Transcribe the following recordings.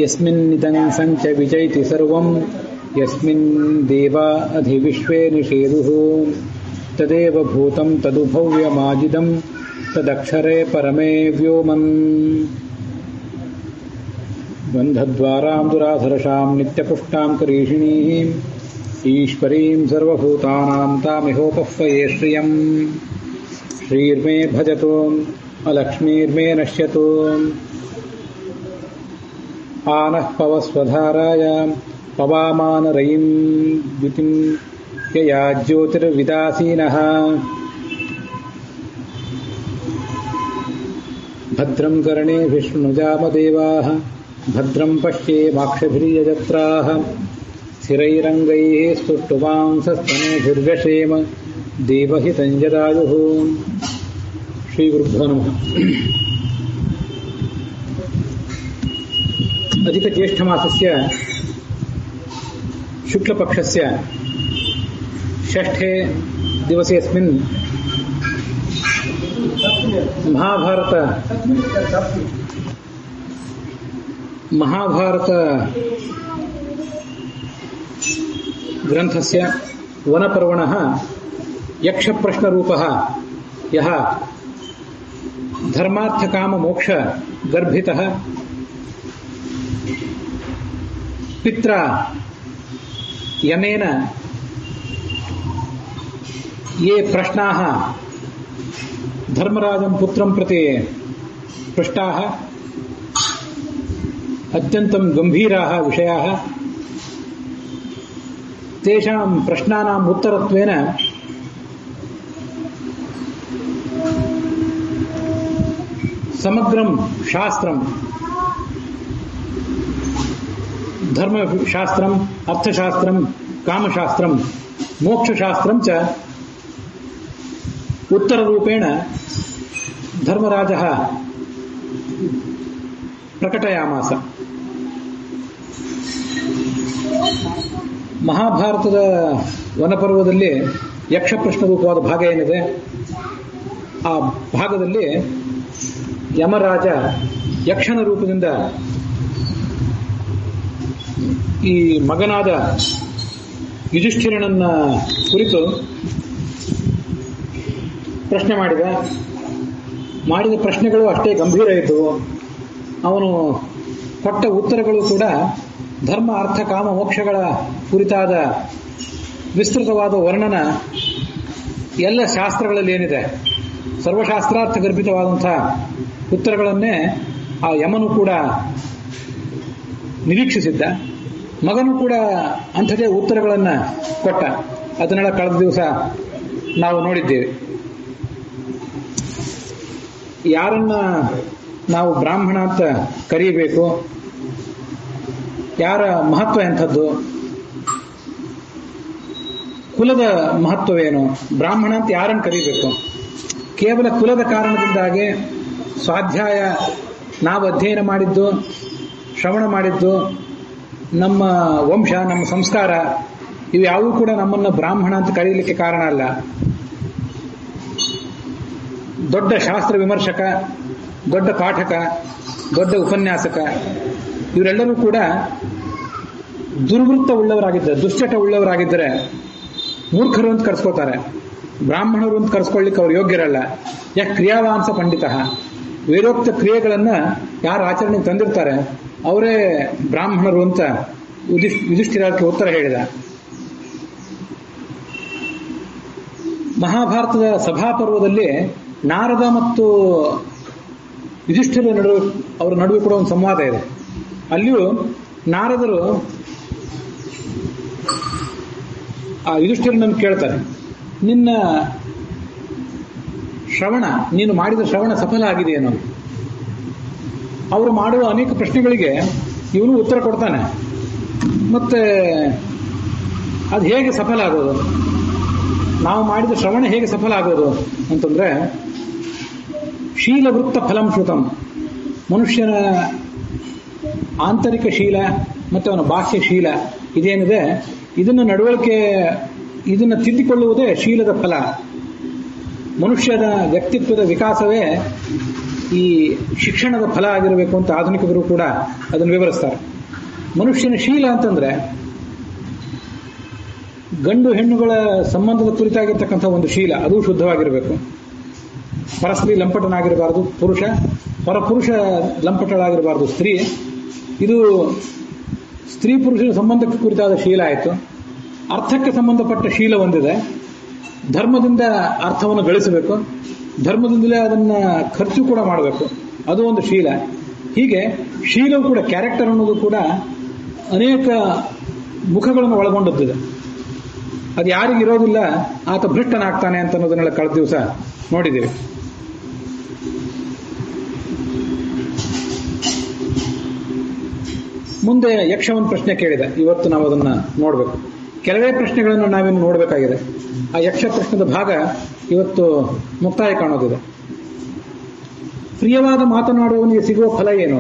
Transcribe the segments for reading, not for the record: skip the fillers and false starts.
ಯಸ್ಮಿನ್ನಿದಂ ಸಂಚ ವಿಜೈತಿ ಸರ್ವಂ ಯಸ್ಮಿನ್ ದೇವಾ ಅಧಿವಿಶ್ವೇ ನಿಷೇದುಃ ತದೇವ ಭೂತಂ ತದುಭವ್ಯಮಾಜಿದಂ ತದಕ್ಷರೇ ಪರಮೇ ವ್ಯೋಮನ್ ಬಂಧದ್ವಾರಾಂ ದುರಾಧರಶಾಂ ನಿತ್ಯಪುಷ್ಟಾಂ ಕರೀಷಿಣೀಂ ಈಶ್ವರೀಂ ಸರ್ವಭೂತಾನಾಂ ತಾಮಿಹೋಪಹ್ವಯೇ ಶ್ರಿಯಂ ಶ್ರೀರ್ಮೇ ಭಜತೋ ಅಲಕ್ಷ್ಮೀರ್ಮೇ ನಶ್ಯತೋ ಆನಃ ಪವಸ್ವಧಾರಾಯ ಪವಾಮಾನರಯಿಂ ದ್ಯುತಿಂ ಯಯಾ ಜ್ಯೋತಿರ್ವಿದಾಸೀನಃ ಭದ್ರಂ ಕರ್ಣೇಭಿಃ ಶೃಣುಜಾಮದೇವಾಃ ಭದ್ರಂ ಪಶ್ಯೇಮಾಕ್ಷಭಿರ್ಯಜತ್ರಾಃ ಸ್ಥಿರೈರಂಗೈಃ ಸ್ತುಷ್ಟುವಾಂಸಸ್ತನೂಭಿರ್ವ್ಯಶೇಮ ದೇವಹಿತಂ ಜದಾಯುಃ. ಶ್ರೀ ಗುರುಭ್ಯೋ ನಮಃ. ಅಧಿಕಜ್ಯೇಷ್ಠಮಾಸಸ್ಯ ಶುಕ್ಲಪಕ್ಷಸ್ಯ ಷಷ್ಠೇ ದಿವಸೇऽಸ್ಮಿನ್ ಮಹಾಭಾರತ ಗ್ರಂಥಸ್ಯ ವನಪರ್ವಣಃ ಯಕ್ಷಪ್ರಶ್ನರೂಪಃ ಯಃ ಧರ್ಮಾರ್ಥಕಾಮಮೋಕ್ಷ ಗರ್ಭಿತಃ ಪಿತ್ರ ಯಮೇನ ये प्रश्नाः धर्मराजं पुत्रं प्रति पृष्टाः अत्यन्तं गम्भीराः विषयाः तेषां प्रश्नानाम् उत्तरत्वेन समग्रं शास्त्रं धर्मशास्त्रम् अर्थशास्त्रं कामशास्त्रं मोक्षशास्त्रं च उत्तररूपेण धर्मराजः ಪ್ರಕಟಯಾಮಾಸ. ಮಹಾಭಾರತದ ವನಪರ್ವದಲ್ಲಿ ಯಕ್ಷ ಪ್ರಶ್ನ ರೂಪವಾದ ಭಾಗ ಏನಿದೆ, ಆ ಭಾಗದಲ್ಲಿ ಯಮರಾಜ ಯಕ್ಷನ ರೂಪದಿಂದ ಈ ಮಗನಾದ ಯುಧಿಷ್ಠಿರನನ್ನ ಕುರಿತು ಪ್ರಶ್ನೆ ಮಾಡಿದ ಪ್ರಶ್ನೆಗಳು ಅಷ್ಟೇ ಗಂಭೀರ ಇದ್ದವು. ಅವನು ಕೊಟ್ಟ ಉತ್ತರಗಳು ಕೂಡ ಧರ್ಮ ಅರ್ಥ ಕಾಮ ಮೋಕ್ಷಗಳ ಕುರಿತಾದ ವಿಸ್ತೃತವಾದ ವರ್ಣನ ಎಲ್ಲ ಶಾಸ್ತ್ರಗಳಲ್ಲಿ ಏನಿದೆ ಸರ್ವಶಾಸ್ತ್ರಾರ್ಥ ಗರ್ಭಿತವಾದಂಥ ಉತ್ತರಗಳನ್ನೇ ಆ ಯಮನು ಕೂಡ ನಿರೀಕ್ಷಿಸಿದ್ದ. ಮಗನು ಕೂಡ ಅಂಥದೇ ಉತ್ತರಗಳನ್ನು ಕೊಟ್ಟ. ಅದನ್ನೆಲ್ಲ ಕಳೆದ ದಿವಸ ನಾವು ನೋಡಿದ್ದೇವೆ. ಯಾರನ್ನ ನಾವು ಬ್ರಾಹ್ಮಣ ಅಂತ ಕರೀಬೇಕು, ಯಾರ ಮಹತ್ವ ಎಂಥದ್ದು, ಕುಲದ ಮಹತ್ವವೇನು, ಬ್ರಾಹ್ಮಣ ಅಂತ ಯಾರನ್ನು ಕರೀಬೇಕು, ಕೇವಲ ಕುಲದ ಕಾರಣದಿಂದಾಗಿ ಸ್ವಾಧ್ಯಾಯ ನಾವು ಅಧ್ಯಯನ ಮಾಡಿದ್ದು, ಶ್ರವಣ ಮಾಡಿದ್ದು, ನಮ್ಮ ವಂಶ, ನಮ್ಮ ಸಂಸ್ಕಾರ ಇವು ಯಾವುವು ಕೂಡ ನಮ್ಮನ್ನು ಬ್ರಾಹ್ಮಣ ಅಂತ ಕರೀಲಿಕ್ಕೆ ಕಾರಣ ಅಲ್ಲ. ದೊಡ್ಡ ಶಾಸ್ತ್ರ ವಿಮರ್ಶಕ, ದೊಡ್ಡ ಪಾಠಕ, ದೊಡ್ಡ ಉಪನ್ಯಾಸಕ ಇವರೆಲ್ಲರೂ ಕೂಡ ದುರ್ವೃತ್ತ ಉಳ್ಳವರಾಗಿದ್ದರೆ, ದುಶ್ಚಟ ಉಳ್ಳವರಾಗಿದ್ದರೆ ಮೂರ್ಖರು ಅಂತ ಕರೆಸ್ಕೋತಾರೆ. ಬ್ರಾಹ್ಮಣರು ಅಂತ ಕರೆಸ್ಕೊಳ್ಳಿಕ್ಕೆ ಅವ್ರು ಯೋಗ್ಯರಲ್ಲ. ಯಾಕೆ ಕ್ರಿಯಾವಾಂಸ ಪಂಡಿತ, ವೇದೋಕ್ತ ಕ್ರಿಯೆಗಳನ್ನು ಯಾರು ಆಚರಣೆಗೆ ತಂದಿರ್ತಾರೆ ಅವರೇ ಬ್ರಾಹ್ಮಣರು ಅಂತ ಯುಧಿಷ್ಠಿರಕ್ಕೆ ಉತ್ತರ ಹೇಳಿದ. ಮಹಾಭಾರತದ ಸಭಾಪರ್ವದಲ್ಲಿ ನಾರದ ಮತ್ತು ಯುಧಿಷ್ಠಿರ ಅವರ ನಡುವೆ ಕೂಡ ಒಂದು ಸಂವಾದ ಇದೆ. ಅಲ್ಲಿಯೂ ನಾರದರು ಆ ಯುಧಿಷ್ಠಿರನನ್ನು ಕೇಳ್ತಾರೆ, ನಿನ್ನ ಶ್ರವಣ, ನೀನು ಮಾಡಿದ ಶ್ರವಣ ಸಫಲ ಆಗಿದೆಯೇನೋ. ಅವರು ಮಾಡುವ ಅನೇಕ ಪ್ರಶ್ನೆಗಳಿಗೆ ಇವನು ಉತ್ತರ ಕೊಡ್ತಾನೆ. ಮತ್ತೆ ಅದು ಹೇಗೆ ಸಫಲ ಆಗೋದು, ನಾವು ಮಾಡಿದ ಶ್ರವಣ ಹೇಗೆ ಸಫಲ ಆಗೋದು ಅಂತಂದ್ರೆ, ಶೀಲವೃತ್ತ ಫಲಂ ಶ್ರುತಂ, ಮನುಷ್ಯನ ಆಂತರಿಕ ಶೀಲ ಮತ್ತು ಅವನ ಬಾಹ್ಯ ಶೀಲ ಇದೇನಿದೆ ಇದನ್ನು ನಡವಳಿಕೆ, ಇದನ್ನು ತಿದ್ದಿಕೊಳ್ಳುವುದೇ ಶೀಲದ ಫಲ. ಮನುಷ್ಯನ ವ್ಯಕ್ತಿತ್ವದ ವಿಕಾಸವೇ ಈ ಶಿಕ್ಷಣದ ಫಲ ಆಗಿರಬೇಕು ಅಂತ ಆಧುನಿಕರು ಕೂಡ ಅದನ್ನು ವಿವರಿಸ್ತಾರೆ. ಮನುಷ್ಯನ ಶೀಲ ಅಂತಂದ್ರೆ ಗಂಡು ಹೆಣ್ಣುಗಳ ಸಂಬಂಧದ ಕುರಿತಾಗಿರ್ತಕ್ಕಂಥ ಒಂದು ಶೀಲ, ಅದು ಶುದ್ಧವಾಗಿರಬೇಕು. ಪರಸ್ತ್ರೀ ಲಂಪಟನಾಗಿರಬಾರದು ಪುರುಷ, ಪರಪುರುಷ ಲಂಪಟಳಾಗಿರಬಾರದು ಸ್ತ್ರೀ. ಇದು ಸ್ತ್ರೀ ಪುರುಷರ ಸಂಬಂಧಕ್ಕೆ ಕುರಿತಾದ ಶೀಲ ಆಯಿತು. ಅರ್ಥಕ್ಕೆ ಸಂಬಂಧಪಟ್ಟ ಶೀಲ ಒಂದಿದೆ. ಧರ್ಮದಿಂದ ಅರ್ಥವನ್ನು ಗಳಿಸಬೇಕು, ಧರ್ಮದಿಂದಲೇ ಅದನ್ನು ಖರ್ಚು ಕೂಡ ಮಾಡಬೇಕು, ಅದು ಒಂದು ಶೀಲ. ಹೀಗೆ ಶೀಲವು ಕೂಡ, ಕ್ಯಾರೆಕ್ಟರ್ ಅನ್ನೋದು ಕೂಡ ಅನೇಕ ಮುಖಗಳನ್ನು ಒಳಗೊಂಡದ್ದಿದೆ. ಅದು ಯಾರಿಗಿರೋದಿಲ್ಲ ಆತ ಭ್ರಷ್ಟನಾಗ್ತಾನೆ ಅಂತ ಅನ್ನೋದನ್ನೆಲ್ಲ ಕಳೆದ ದಿವಸ ನೋಡಿದ್ದೀವಿ. ಮುಂದೆ ಯಕ್ಷ ಒಂದು ಪ್ರಶ್ನೆ ಕೇಳಿದೆ, ಇವತ್ತು ನಾವು ಅದನ್ನ ನೋಡಬೇಕು. ಕೆಲವೇ ಪ್ರಶ್ನೆಗಳನ್ನು ನಾವಿನ್ನು ನೋಡಬೇಕಾಗಿದೆ. ಆ ಯಕ್ಷ ಪ್ರಶ್ನೆದ ಭಾಗ ಇವತ್ತು ಮುಕ್ತಾಯ ಕಾಣೋದಿದೆ. ಪ್ರಿಯವಾದ ಮಾತನಾಡುವವನಿಗೆ ಸಿಗುವ ಫಲ ಏನು?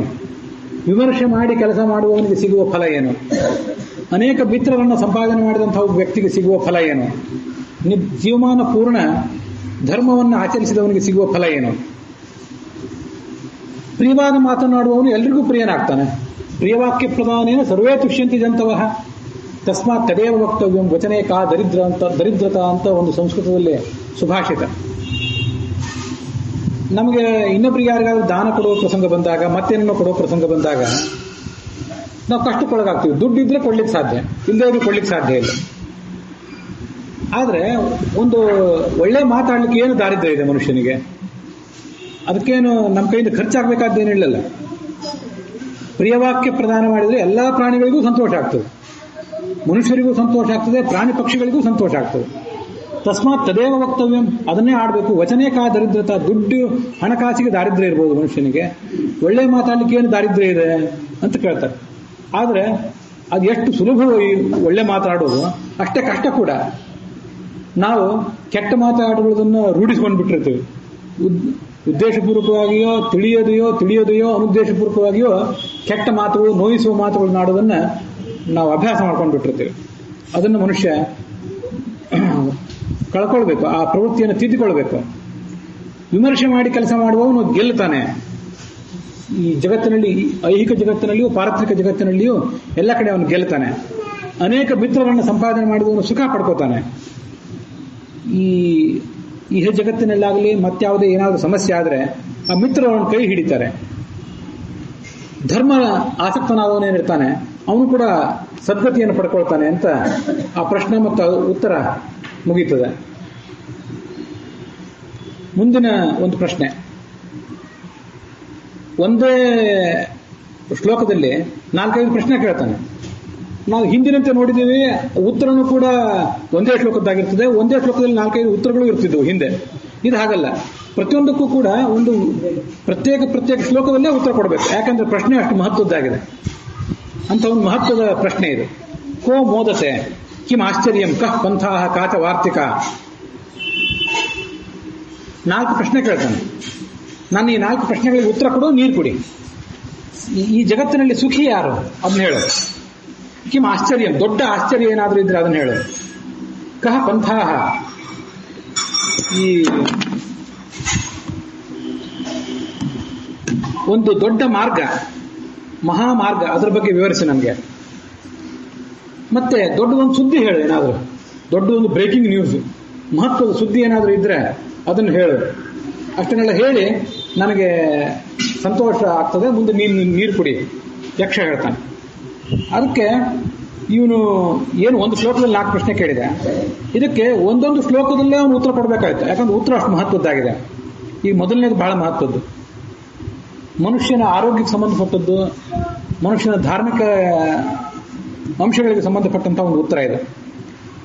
ವಿಮರ್ಶೆ ಮಾಡಿ ಕೆಲಸ ಮಾಡುವವನಿಗೆ ಸಿಗುವ ಫಲ ಏನು? ಅನೇಕ ಮಿತ್ರರನ್ನು ಸಂಪಾದನೆ ಮಾಡಿದಂತಹ ವ್ಯಕ್ತಿಗೆ ಸಿಗುವ ಫಲ ಏನು? ಜೀವಮಾನ ಪೂರ್ಣ ಧರ್ಮವನ್ನು ಆಚರಿಸಿದವನಿಗೆ ಸಿಗುವ ಫಲ ಏನು? ಪ್ರಿಯವಾದ ಮಾತನಾಡುವವನು ಎಲ್ರಿಗೂ ಪ್ರಿಯನಾಗ್ತಾನೆ. ಪ್ರಿಯವಾಕ್ಯ ಪ್ರಧಾನೇನ ಸರ್ವೇ ತುಷ್ಯಂತಿ ಜಂತವಃ ತಸ್ಮಾತ್ ತದೇವ ವಕ್ತವ್ಯಂ ವಚನೇ ಕಾ ದರಿದ್ರತಾ ಅಂತ ಒಂದು ಸಂಸ್ಕೃತದಲ್ಲಿ ಸುಭಾಷಿತ. ನಮಗೆ ಇನ್ನೊಬ್ಬರಿಗೆ ಯಾರಿಗಾದ್ರೂ ದಾನ ಕೊಡುವ ಪ್ರಸಂಗ ಬಂದಾಗ, ಮತ್ತೇನೋ ಕೊಡುವ ಪ್ರಸಂಗ ಬಂದಾಗ ನಾವು ಕಷ್ಟಕ್ಕೊಳಗಾಗ್ತೀವಿ. ದುಡ್ಡಿದ್ರೆ ಕೊಡ್ಲಿಕ್ಕೆ ಸಾಧ್ಯ, ಇಲ್ಲದೇ ಇದ್ರೆ ಕೊಡ್ಲಿಕ್ಕೆ ಸಾಧ್ಯ ಇಲ್ಲ. ಆದರೆ ಒಂದು ಒಳ್ಳೆ ಮಾತಾಡ್ಲಿಕ್ಕೆ ಏನು ದಾರಿದ್ರ್ಯ ಇದೆ ಮನುಷ್ಯನಿಗೆ? ಅದಕ್ಕೇನು ನಮ್ಮ ಕೈಯಿಂದ ಖರ್ಚಾಗಬೇಕಾದ್ದೇನಿಲ್ಲಲ್ಲ. ಪ್ರಿಯವಾಕ್ಯ ಪ್ರದಾನ ಮಾಡಿದರೆ ಎಲ್ಲ ಪ್ರಾಣಿಗಳಿಗೂ ಸಂತೋಷ ಆಗ್ತದೆ, ಮನುಷ್ಯರಿಗೂ ಸಂತೋಷ ಆಗ್ತದೆ, ಪ್ರಾಣಿ ಪಕ್ಷಿಗಳಿಗೂ ಸಂತೋಷ ಆಗ್ತದೆ. ತಸ್ಮಾತ್ ತದೇವ ವಕ್ತವ್ಯಂ, ಅದನ್ನೇ ಆಡಬೇಕು. ವಚನೇ ಕಾ ದರಿದ್ರತಾ, ದುಡ್ಡು ಹಣಕಾಸಿಗೆ ದಾರಿದ್ರ್ಯ ಇರ್ಬೋದು ಮನುಷ್ಯನಿಗೆ, ಒಳ್ಳೆ ಮಾತಾಡ್ಲಿಕ್ಕೆ ಏನು ದಾರಿದ್ರ್ಯ ಇದೆ ಅಂತ ಕೇಳ್ತಾರೆ. ಆದರೆ ಅದು ಎಷ್ಟು ಸುಲಭವಾಗಿ ಒಳ್ಳೆ ಮಾತಾಡೋದು ಅಷ್ಟೇ ಕಷ್ಟ ಕೂಡ. ನಾವು ಕೆಟ್ಟ ಮಾತಾಡುವುದನ್ನು ರೂಢಿಸ್ಕೊಂಡು ಬಿಟ್ಟಿರ್ತೀವಿ. ಉದ್ದೇಶಪೂರ್ವಕವಾಗಿಯೋ ತಿಳಿಯೋದೆಯೋ ಅನುದ್ದೇಶಪೂರ್ವಕವಾಗಿಯೋ ಕೆಟ್ಟ ಮಾತುಗಳು, ನೋಯಿಸುವ ಮಾತುಗಳನ್ನ ಆಡೋದನ್ನ ನಾವು ಅಭ್ಯಾಸ ಮಾಡ್ಕೊಂಡು ಬಿಟ್ಟಿರ್ತೀವಿ. ಅದನ್ನು ಮನುಷ್ಯ ಕಳ್ಕೊಳ್ಬೇಕು, ಆ ಪ್ರವೃತ್ತಿಯನ್ನು ತಿದ್ದಿಕೊಳ್ಬೇಕು. ವಿಮರ್ಶೆ ಮಾಡಿ ಕೆಲಸ ಮಾಡುವವನು ಗೆಲ್ಲುತ್ತಾನೆ. ಈ ಜಗತ್ತಿನಲ್ಲಿ, ಐಹಿಕ ಜಗತ್ತಿನಲ್ಲಿಯೂ ಪಾರತ್ರಿಕ ಜಗತ್ತಿನಲ್ಲಿಯೂ ಎಲ್ಲ ಕಡೆ ಅವನು ಗೆಲ್ಲುತ್ತಾನೆ. ಅನೇಕ ಮಿತ್ರರನ್ನು ಸಂಪಾದನೆ ಮಾಡಿದವನು ಸುಖ ಪಡ್ಕೋತಾನೆ. ಈ ಜಗತ್ತಿನಲ್ಲಾಗಲಿ ಮತ್ಯಾವುದೇ ಏನಾದರೂ ಸಮಸ್ಯೆ ಆದರೆ ಆ ಮಿತ್ರರು ಅವನ ಕೈ ಹಿಡಿತಾರೆ. ಧರ್ಮ ಆಸಕ್ತನಾದವನೇನಿರ್ತಾನೆ ಅವನು ಕೂಡ ಸದ್ಗತಿಯನ್ನು ಪಡ್ಕೊಳ್ತಾನೆ ಅಂತ ಆ ಪ್ರಶ್ನೆ ಮತ್ತು ಉತ್ತರ ಮುಗೀತದೆ. ಮುಂದಿನ ಒಂದು ಪ್ರಶ್ನೆ, ಒಂದೇ ಶ್ಲೋಕದಲ್ಲಿ 4-5 ಪ್ರಶ್ನೆ ಕೇಳ್ತಾನೆ. ನಾವು ಹಿಂದಿನಂತೆ ನೋಡಿದ್ದೀವಿ, ಉತ್ತರನೂ ಕೂಡ ಒಂದೇ ಶ್ಲೋಕದ್ದಾಗಿರ್ತದೆ, ಒಂದೇ ಶ್ಲೋಕದಲ್ಲಿ 4-5 ಉತ್ತರಗಳು ಇರ್ತಿದ್ದವು ಹಿಂದೆ. ಇದು ಹಾಗಲ್ಲ, ಪ್ರತಿಯೊಂದಕ್ಕೂ ಕೂಡ ಒಂದು ಪ್ರತ್ಯೇಕ ಶ್ಲೋಕದಲ್ಲೇ ಉತ್ತರ ಕೊಡಬೇಕು. ಯಾಕಂದ್ರೆ ಪ್ರಶ್ನೆ ಅಷ್ಟು ಮಹತ್ವದ್ದಾಗಿದೆ ಅಂತ ಒಂದು ಮಹತ್ವದ ಪ್ರಶ್ನೆ ಇದು. ಕೋ ಮೋದತೆ ಕಿಂ ಆಶ್ಚರ್ಯಂ ಕಃ ಪಂಥಾಹ ಕಾಚ ವಾರ್ತಿಕ. 4 ಪ್ರಶ್ನೆ ಕೇಳ್ತಾನೆ. ನಾನು ಈ 4 ಪ್ರಶ್ನೆಗಳಿಗೆ ಉತ್ತರ ಕೊಡು, ನೀರು ಕುಡಿ. ಈ ಜಗತ್ತಿನಲ್ಲಿ ಸುಖಿ ಯಾರು ಅದನ್ನ ಹೇಳು. ಕಿಂ ಆಶ್ಚರ್ಯ, ದೊಡ್ಡ ಆಶ್ಚರ್ಯ ಏನಾದರೂ ಇದ್ರೆ ಅದನ್ನ ಹೇಳು. ಕಹ ಪಂಥಾಹ, ಈ ಒಂದು ದೊಡ್ಡ ಮಾರ್ಗ, ಮಹಾಮಾರ್ಗ, ಅದರ ಬಗ್ಗೆ ವಿವರಿಸಿ ನನಗೆ. ಮತ್ತೆ ದೊಡ್ಡ ಒಂದು ಸುದ್ದಿ ಹೇಳು, ಏನಾದರೂ ದೊಡ್ಡ ಒಂದು ಬ್ರೇಕಿಂಗ್ ನ್ಯೂಸ್, ಮಹತ್ವದ ಸುದ್ದಿ ಏನಾದರೂ ಇದ್ರೆ ಅದನ್ನು ಹೇಳು. ಅಷ್ಟನ್ನೆಲ್ಲ ಹೇಳಿ ನನಗೆ ಸಂತೋಷ ಆಗ್ತದೆ, ಮುಂದೆ ನೀರು ಕುಡಿ ಯಕ್ಷ ಹೇಳ್ತಾನೆ. ಅದಕ್ಕೆ ಇವನು ಏನು ಒಂದು ಶ್ಲೋಕದಲ್ಲಿ 4 ಪ್ರಶ್ನೆ ಕೇಳಿದೆ, ಇದಕ್ಕೆ ಒಂದೊಂದು ಶ್ಲೋಕದಲ್ಲೇ ಅವನು ಉತ್ತರ ಕೊಡಬೇಕಾಯ್ತು. ಯಾಕಂದ್ರೆ ಉತ್ತರ ಅಷ್ಟು ಮಹತ್ವದ್ದಾಗಿದೆ. ಈ ಮೊದಲನೇದು ಬಹಳ ಮಹತ್ವದ್ದು, ಮನುಷ್ಯನ ಆರೋಗ್ಯಕ್ಕೆ ಸಂಬಂಧಪಟ್ಟದ್ದು, ಮನುಷ್ಯನ ಧಾರ್ಮಿಕ ಅಂಶಗಳಿಗೆ ಸಂಬಂಧಪಟ್ಟಂತ ಒಂದು ಉತ್ತರ ಇದೆ.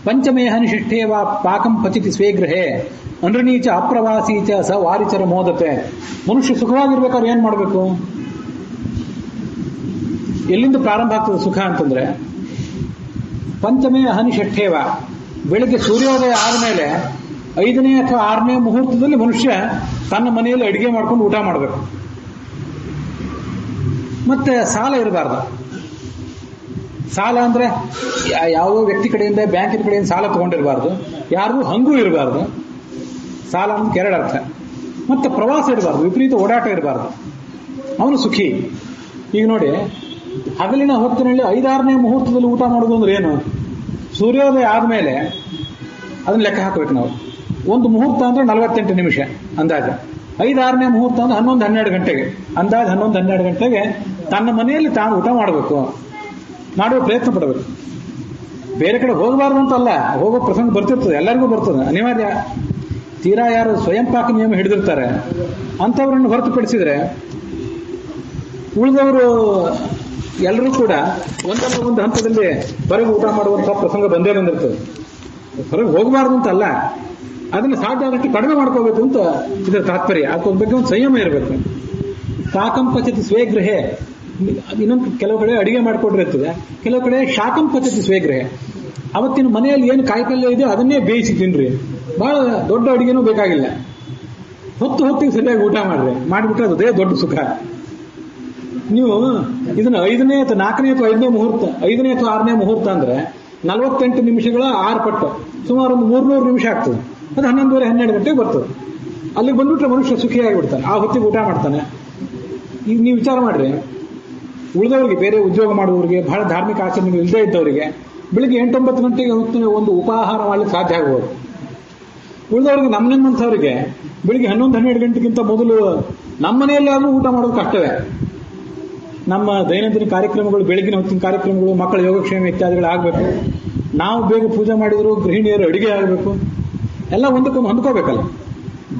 ಪಂಚಮೇಹನಿಷ್ಠೇವ ಪಾಕಂ ಪಚಿತಿ ಸ್ವೇಗೃಹೇ ಅನೃಣೀಚ ಅಪ್ರವಾಸೀಚ ಸ ವಾರಿಚರ ಮೋದತೆ. ಮನುಷ್ಯ ಸುಖವಾಗಿರ್ಬೇಕಾದ್ರೆ ಏನ್ ಮಾಡಬೇಕು? ಎಲ್ಲಿಂದ ಪ್ರಾರಂಭ ಆಗ್ತದೆ ಸುಖ ಅಂತಂದ್ರೆ, ಪಂಚಮೇ ಅಹನಿಷ್ಠೇವ, ಬೆಳಿಗ್ಗೆ ಸೂರ್ಯೋದಯ ಆದಮೇಲೆ 5ನೇ ಅಥವಾ 6ನೇ ಮುಹೂರ್ತದಲ್ಲಿ ಮನುಷ್ಯ ತನ್ನ ಮನೆಯಲ್ಲಿ ಅಡಿಗೆ ಮಾಡ್ಕೊಂಡು ಊಟ ಮಾಡಬೇಕು. ಮತ್ತೆ ಸಾಲ ಇರಬಾರ್ದು. ಸಾಲ ಅಂದ್ರೆ ಯಾವುದೋ ವ್ಯಕ್ತಿ ಕಡೆಯಿಂದ, ಬ್ಯಾಂಕಿನ ಕಡೆಯಿಂದ ಸಾಲ ತಗೊಂಡಿರಬಾರ್ದು, ಯಾರಿಗೂ ಹಂಗೂ ಇರಬಾರ್ದು. ಸಾಲ ಅಂದ್ರೆ 2 ಅರ್ಥ. ಮತ್ತೆ ಪ್ರವಾಸ ಇರಬಾರ್ದು, ವಿಪರೀತ ಓಡಾಟ ಇರಬಾರ್ದು, ಅವನು ಸುಖಿ. ಈಗ ನೋಡಿ, ಹಗಲಿನ ಹೊತ್ತಿನಲ್ಲಿ 5-6ನೇ ಮುಹೂರ್ತದಲ್ಲಿ ಊಟ ಮಾಡೋದು ಅಂದ್ರೆ ಏನು? ಸೂರ್ಯೋದಯ ಆದಮೇಲೆ ಅದನ್ನ ಲೆಕ್ಕ ಹಾಕಬೇಕು ನಾವು. ಒಂದು ಮುಹೂರ್ತ ಅಂದ್ರೆ 48 ನಿಮಿಷ ಅಂದಾಜು. 5-6ನೇ ಮುಹೂರ್ತ ಅಂದ್ರೆ 11-12 ಗಂಟೆಗೆ, ಅಂದಾಜು 11-12 ಗಂಟೆಗೆ ತನ್ನ ಮನೆಯಲ್ಲಿ ತಾನು ಊಟ ಮಾಡಬೇಕು, ಮಾಡುವ ಪ್ರಯತ್ನ ಪಡಬೇಕು. ಬೇರೆ ಕಡೆ ಹೋಗಬಾರ್ದು ಅಂತಲ್ಲ, ಹೋಗೋ ಪ್ರಸಂಗ ಬರ್ತಿರ್ತದೆ, ಎಲ್ಲರಿಗೂ ಬರ್ತದೆ, ಅನಿವಾರ್ಯ. ತೀರಾ ಯಾರು ಸ್ವಯಂ ಪಾಕ ನಿಯಮ ಹಿಡಿದಿರ್ತಾರೆ ಅಂಥವ್ರನ್ನು ಹೊರತುಪಡಿಸಿದ್ರೆ ಉಳಿದವರು ಎಲ್ಲರೂ ಕೂಡ ಒಂದಲ್ಲ ಒಂದು ಹಂತದಲ್ಲಿ ಹೊರಗೆ ಊಟ ಮಾಡುವಂತಹ ಪ್ರಸಂಗ ಬಂದೇ ಬಂದಿರ್ತದೆ. ಹೊರಗೆ ಹೋಗಬಾರ್ದು ಅಂತಲ್ಲ, ಅದನ್ನು ಸಾಧ್ಯ ಆದಷ್ಟು ಕಡಿಮೆ ಮಾಡ್ಕೋಬೇಕು ಅಂತ ಇದರ ತಾತ್ಪರ್ಯ. ಅದರ ಬಗ್ಗೆ ಒಂದು ಸಂಯಮ ಇರಬೇಕು. ಶಾಕಂ ಪಚತಿ ಸ್ವೇಗೃಹೆ. ಇನ್ನೊಂದು ಕೆಲವು ಕಡೆ ಅಡಿಗೆ ಮಾಡಿಕೊಂಡಿರ್ತದೆ, ಕೆಲವು ಕಡೆ ಶಾಕಂ ಪಚತಿ ಸ್ವೇಗೃಹೆ. ಅವತ್ತಿನ ಮನೆಯಲ್ಲಿ ಏನು ಕಾಯಿಪಲ್ಯ ಇದೆ ಅದನ್ನೇ ಬೇಯಿಸಿ ತಿನ್ರಿ, ಬಹಳ ದೊಡ್ಡ ಅಡಿಗೆನೂ ಬೇಕಾಗಿಲ್ಲ, ಹೊತ್ತಿಗೆ ಸರಿಯಾಗಿ ಊಟ ಮಾಡ್ರಿ, ಮಾಡಿಬಿಟ್ರೆ ಅದೇ ದೊಡ್ಡ ಸುಖ. ನೀವು ಇದನ್ನ 5ನೇ ಅಥವಾ 4ನೇ ಅಥವಾ 5ನೇ ಮುಹೂರ್ತ, 5ನೇ ಅಥವಾ 6ನೇ ಮುಹೂರ್ತ ಅಂದ್ರೆ 48 ನಿಮಿಷಗಳ 6 ಪಟ್ಟು, ಸುಮಾರು ಒಂದು 300 ನಿಮಿಷ ಆಗ್ತದೆ. ಅದು 11:30-12 ಗಂಟೆಗೆ ಬರ್ತದೆ. ಅಲ್ಲಿಗೆ ಬಂದ್ಬಿಟ್ರೆ ಮನುಷ್ಯ ಸುಖಿಯಾಗಿಬಿಡ್ತಾನೆ, ಆ ಹೊತ್ತಿಗೆ ಊಟ ಮಾಡ್ತಾನೆ. ಈಗ ನೀವು ವಿಚಾರ ಮಾಡ್ರಿ, ಉಳಿದವರಿಗೆ, ಬೇರೆ ಉದ್ಯೋಗ ಮಾಡುವವರಿಗೆ, ಬಹಳ ಧಾರ್ಮಿಕ ಆಚರಣೆಗಳು ಇಲ್ಲದೇ ಇದ್ದವರಿಗೆ ಬೆಳಿಗ್ಗೆ 8-9 ಗಂಟೆಗೆ ಹೊತ್ತಿನ ಒಂದು ಉಪಾಹಾರ ಮಾಡಲಿಕ್ಕೆ ಸಾಧ್ಯ ಆಗ್ಬೋದು. ಉಳಿದವರಿಗೆ, ನಮ್ಮಂಥವರಿಗೆ ಬೆಳಿಗ್ಗೆ 11-12 ಗಂಟೆಗಿಂತ ಮೊದಲು ನಮ್ಮ ಮನೆಯಲ್ಲಾದರೂ ಊಟ ಮಾಡೋದು ಕಷ್ಟವೇ. ನಮ್ಮ ದೈನಂದಿನ ಕಾರ್ಯಕ್ರಮಗಳು, ಬೆಳಗಿನ ಹೊತ್ತಿನ ಕಾರ್ಯಕ್ರಮಗಳು, ಮಕ್ಕಳ ಯೋಗಕ್ಷೇಮ ಇತ್ಯಾದಿಗಳು ಆಗಬೇಕು. ನಾವು ಬೇಗ ಪೂಜೆ ಮಾಡಿದ್ರು ಗೃಹಿಣಿಯರು ಅಡುಗೆ ಆಗಬೇಕು, ಎಲ್ಲ ಒಂದಕ್ಕೊಂದು ಹೊಂದ್ಕೋಬೇಕಲ್ಲ.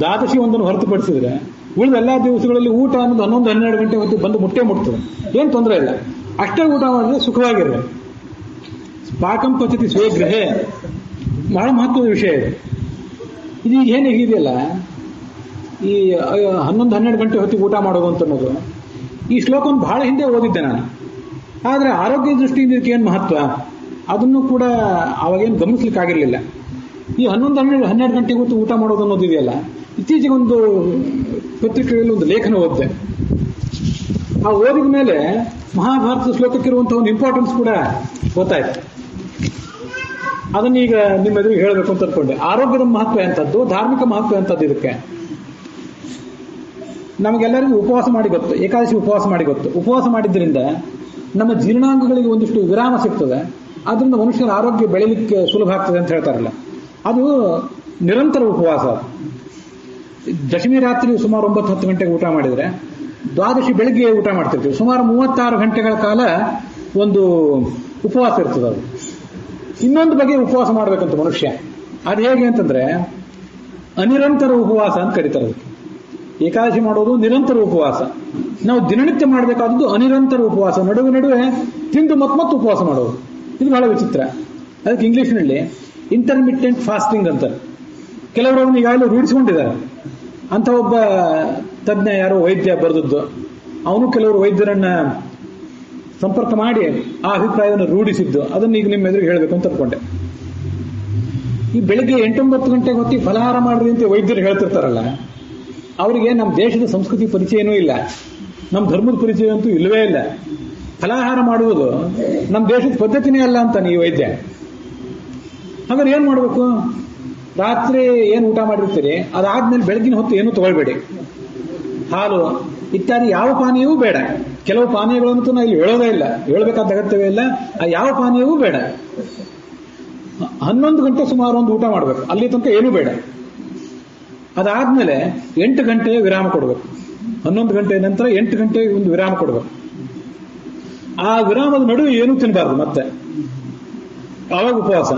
ದ್ವಾದಶಿ ಒಂದನ್ನು ಹೊರತುಪಡಿಸಿದ್ರೆ ಉಳಿದ ಎಲ್ಲ ದಿವಸಗಳಲ್ಲಿ ಊಟ ಅನ್ನೋದು 11-12 ಗಂಟೆ ಹೊತ್ತಿಗೆ ಬಂದು ಮುಟ್ತದೆ, ಏನು ತೊಂದರೆ ಇಲ್ಲ. ಅಷ್ಟೇ ಊಟ ಮಾಡಿದ್ರೆ ಸುಖವಾಗಿರ್ಬೇಕು. ಪಾಕಂ ಪಚತಿ ಸ್ವೇಗೃಹೆ ಬಹಳ ಮಹತ್ವದ ವಿಷಯ ಇದೆ. ಇದು ಏನು ಹೀಗಿದೆಯಲ್ಲ, ಈ 11-12 ಗಂಟೆ ಹೊತ್ತಿಗೆ ಊಟ ಮಾಡೋದು ಅಂತ ಅನ್ನೋದು, ಈ ಶ್ಲೋಕವನ್ನು ಬಹಳ ಹಿಂದೆ ಓದಿದ್ದೆ ನಾನು. ಆದರೆ ಆರೋಗ್ಯ ದೃಷ್ಟಿಯಿಂದ ಇದಕ್ಕೆ ಏನು ಮಹತ್ವ ಅದನ್ನು ಕೂಡ ಅವಾಗೇನು ಗಮನಿಸ್ಲಿಕ್ಕಾಗಿರಲಿಲ್ಲ. ಈ 11-12 ಗಂಟೆಗೆ ಹೊತ್ತು ಊಟ ಮಾಡೋದು ಅನ್ನೋದಿದೆಯಲ್ಲ, ಇತ್ತೀಚೆಗೆ ಒಂದು ಪತ್ರಿಕೆಯಲ್ಲಿ ಒಂದು ಲೇಖನ ಓದಿದೆ. ಆ ಓದಿದ ಮೇಲೆ ಮಹಾಭಾರತ ಶ್ಲೋಕಕ್ಕಿರುವಂತಹ ಒಂದು ಇಂಪಾರ್ಟೆನ್ಸ್ ಕೂಡ ಗೊತ್ತಾಯ್ತು. ಅದನ್ನೀಗ ನಿಮ್ಮ ಎದುರಿಗೆ ಹೇಳಬೇಕು ಅಂತ ಅನ್ಕೊಂಡೆ. ಆರೋಗ್ಯದ ಮಹತ್ವ ಎಂಥದ್ದು, ಧಾರ್ಮಿಕ ಮಹತ್ವ ಎಂಥದ್ದು ಇದಕ್ಕೆ. ನಮಗೆಲ್ಲರಿಗೂ ಉಪವಾಸ ಮಾಡಿ ಗೊತ್ತು, ಏಕಾದಶಿ ಉಪವಾಸ ಮಾಡಿ ಗೊತ್ತು. ಉಪವಾಸ ಮಾಡಿದ್ರಿಂದ ನಮ್ಮ ಜೀರ್ಣಾಂಗಗಳಿಗೆ ಒಂದಿಷ್ಟು ವಿರಾಮ ಸಿಗ್ತದೆ, ಅದರಿಂದ ಮನುಷ್ಯನ ಆರೋಗ್ಯ ಬೆಳೀಲಿಕ್ಕೆ ಸುಲಭ ಆಗ್ತದೆ ಅಂತ ಹೇಳ್ತಾರಲ್ಲ, ಅದು ನಿರಂತರ ಉಪವಾಸ. ದಶಮಿ ರಾತ್ರಿ ಸುಮಾರು 9-10 ಗಂಟೆಗೆ ಊಟ ಮಾಡಿದರೆ ದ್ವಾದಶಿ ಬೆಳಗ್ಗೆ ಊಟ ಮಾಡ್ತಿರ್ತೀವಿ, ಸುಮಾರು 36 ಗಂಟೆಗಳ ಕಾಲ ಒಂದು ಉಪವಾಸ ಇರ್ತದೆ. ಅದು ಇನ್ನೊಂದು ಬಗೆ ಉಪವಾಸ ಮಾಡಬೇಕಂತ ಮನುಷ್ಯ. ಅದು ಹೇಗೆ ಅಂತಂದ್ರೆ ಅನಿರಂತರ ಉಪವಾಸ ಅಂತ ಕರೀತಾರೆ ಅದಕ್ಕೆ. ಏಕಾದಶಿ ಮಾಡೋದು ನಿರಂತರ ಉಪವಾಸ. ನಾವು ದಿನನಿತ್ಯ ಮಾಡಬೇಕಾದದ್ದು ಅನಿರಂತರ ಉಪವಾಸ, ನಡುವೆ ತಿಂದು ಮತ್ತೆ ಉಪವಾಸ ಮಾಡೋದು. ಇದು ಬಹಳ ವಿಚಿತ್ರ. ಅದಕ್ಕೆ ಇಂಗ್ಲಿಷ್ನಲ್ಲಿ ಇಂಟರ್ಮಿಟೆಂಟ್ ಫಾಸ್ಟಿಂಗ್ ಅಂತ ಕೆಲವರು ಅವನು ಈಗಾಗಲೇ ರೂಢಿಸಿಕೊಂಡಿದ್ದಾರೆ. ಅಂತ ಒಬ್ಬ ತಜ್ಞ, ಯಾರೋ ವೈದ್ಯ ಬರೆದದ್ದು, ಅವನು ಕೆಲವರು ವೈದ್ಯರನ್ನ ಸಂಪರ್ಕ ಮಾಡಿ ಆ ಅಭಿಪ್ರಾಯವನ್ನು ರೂಢಿಸಿದ್ದು. ಅದನ್ನು ಈಗ ನಿಮ್ಮ ಎದುರಿಗೆ ಹೇಳಬೇಕು ಅಂತ ಅನ್ಕೊಂಡೆ. ಈ ಬೆಳಿಗ್ಗೆ 8-9 ಗಂಟೆಗೆ ಹೊತ್ತಿಗೆ ಫಲಹಾರ ಮಾಡ್ರಿ ಅಂತ ವೈದ್ಯರು ಹೇಳ್ತಿರ್ತಾರಲ್ಲ, ಅವರಿಗೆ ನಮ್ಮ ದೇಶದ ಸಂಸ್ಕೃತಿ ಪರಿಚಯನೂ ಇಲ್ಲ, ನಮ್ಮ ಧರ್ಮದ ಪರಿಚಯ ಅಂತೂ ಇಲ್ಲವೇ ಇಲ್ಲ. ಫಲಾಹಾರ ಮಾಡುವುದು ನಮ್ಮ ದೇಶದ ಪದ್ಧತಿನೇ ಅಲ್ಲ ಅಂತಾನೆ ಈ ವೈದ್ಯ. ಹಾಗಾದ್ರೆ ಏನ್ ಮಾಡಬೇಕು? ರಾತ್ರಿ ಏನು ಊಟ ಮಾಡಿರ್ತೀರಿ ಅದಾದ್ಮೇಲೆ ಬೆಳಗಿನ ಹೊತ್ತು ಏನು ತಗೊಳ್ಬೇಡಿ. ಹಾಲು ಇತ್ಯಾದಿ ಯಾವ ಪಾನೀಯವೂ ಬೇಡ. ಕೆಲವು ಪಾನೀಯಗಳಂತೂ ನಾವು ಇಲ್ಲಿ ಹೇಳೋದೇ ಇಲ್ಲ, ಹೇಳಬೇಕಾದ ಅಗತ್ಯವೇ ಇಲ್ಲ. ಆ ಯಾವ ಪಾನೀಯವೂ ಬೇಡ. 11 ಗಂಟೆ ಸುಮಾರು ಒಂದು ಊಟ ಮಾಡಬೇಕು, ಅಲ್ಲಿ ತನಕ ಏನೂ ಬೇಡ. ಅದಾದ್ಮೇಲೆ 8 ಗಂಟೆ ವಿರಾಮ ಕೊಡಬೇಕು. 11 ಗಂಟೆ ನಂತರ 8 ಗಂಟೆ ಒಂದು ವಿರಾಮ ಕೊಡಬೇಕು. ಆ ವಿರಾಮದ ನಡುವೆ ಏನೂ ತಿನ್ನಬಾರ್ದು. ಮತ್ತೆ ಆವಾಗ ಉಪವಾಸ.